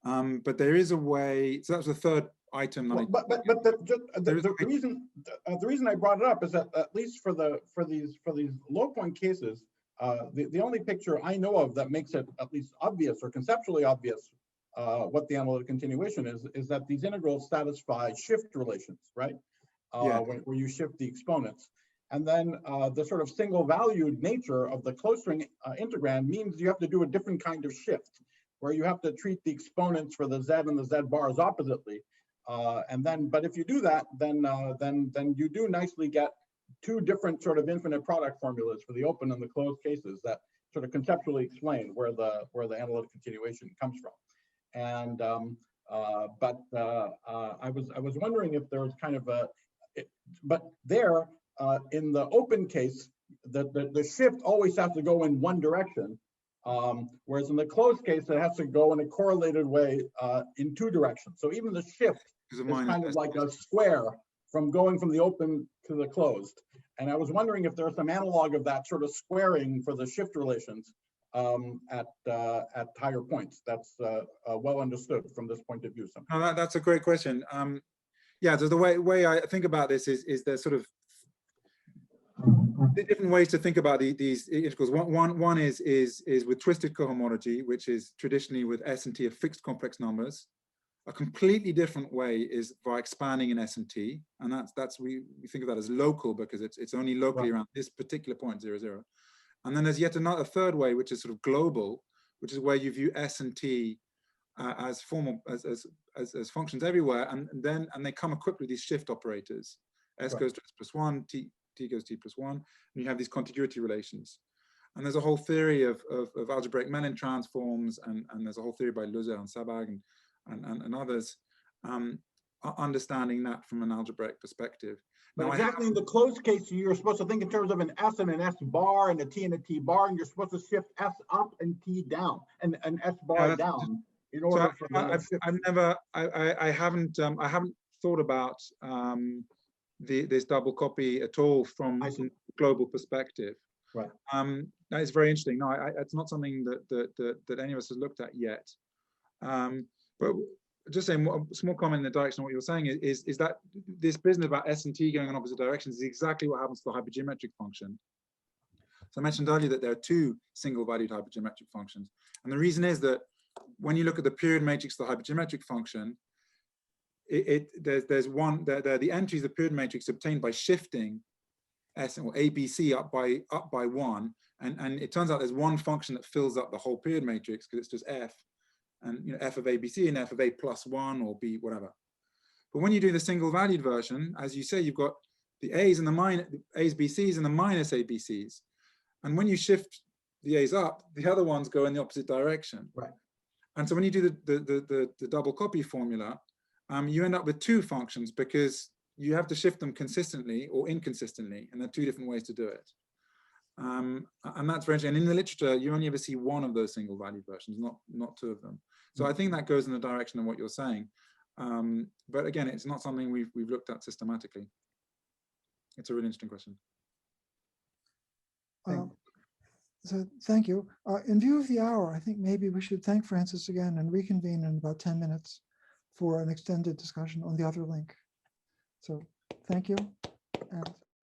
But there is a way, so that's the third item. The reason I brought it up is that at least for these low point cases, the only picture I know of that makes it at least obvious or conceptually obvious what the analytic continuation is that these integrals satisfy shift relations, right? Where you shift the exponents. And then the sort of single valued nature of the closed string integrand means you have to do a different kind of shift, where you have to treat the exponents for the Z and the Z bars oppositely. But if you do that, then you do nicely get two different sort of infinite product formulas for the open and the closed cases that sort of conceptually explain where the analytic continuation comes from. And I was wondering if there was kind of in the open case, the shift always has to go in one direction, whereas in the closed case, it has to go in a correlated way in two directions. So even the shift is kind of like a square from going from the open to the closed. And I was wondering if there's some analog of that sort of squaring for the shift relations at higher points. That's well understood from this point of view. No, that's a great question. Yeah, so the way I think about this is there's sort of different ways to think about these integrals. One is with twisted cohomology, which is traditionally with S and T of fixed complex numbers. A completely different way is by expanding in S and T, and we think of that as local because it's only locally around this particular point 0, 0. And then there's yet another third way, which is sort of global, which is where you view S and T as formal as functions everywhere, and they come equipped with these shift operators. S goes to S plus 1, T goes T plus 1, and you have these contiguity relations. And there's a whole theory of algebraic Mellin transforms, and there's a whole theory by Lozer and Sabag and others understanding that from an algebraic perspective. But now exactly in the closed case, you're supposed to think in terms of an S and an S bar and a T and a T bar, and you're supposed to shift S up and T down and S bar down in order for I haven't thought about this double copy at all from a global perspective. Right. That is very interesting. No, it's not something that any of us has looked at yet. But just saying, a small comment in the direction of what you're saying is that this business about S and T going in opposite directions is exactly what happens to the hypergeometric function. So I mentioned earlier that there are two single-valued hypergeometric functions, and the reason is that when you look at the period matrix of the hypergeometric function, there's one, the entries of the period matrix obtained by shifting S or ABC up by 1, and it turns out there's one function that fills up the whole period matrix because it's just F, and you know, F of ABC and F of A plus 1 or B, whatever. But when you do the single valued version, as you say, you've got the A's and the minus A's, BC's and the minus ABC's. And when you shift the A's up, the other ones go in the opposite direction. Right. And so when you do the double copy formula, you end up with two functions because you have to shift them consistently or inconsistently, and there are two different ways to do it. And that's very interesting. And in the literature, you only ever see one of those single valued versions, not two of them. So I think that goes in the direction of what you're saying. But again, it's not something we've looked at systematically. It's a really interesting question. So thank you. In view of the hour, I think maybe we should thank Francis again and reconvene in about 10 minutes for an extended discussion on the other link. So thank you. And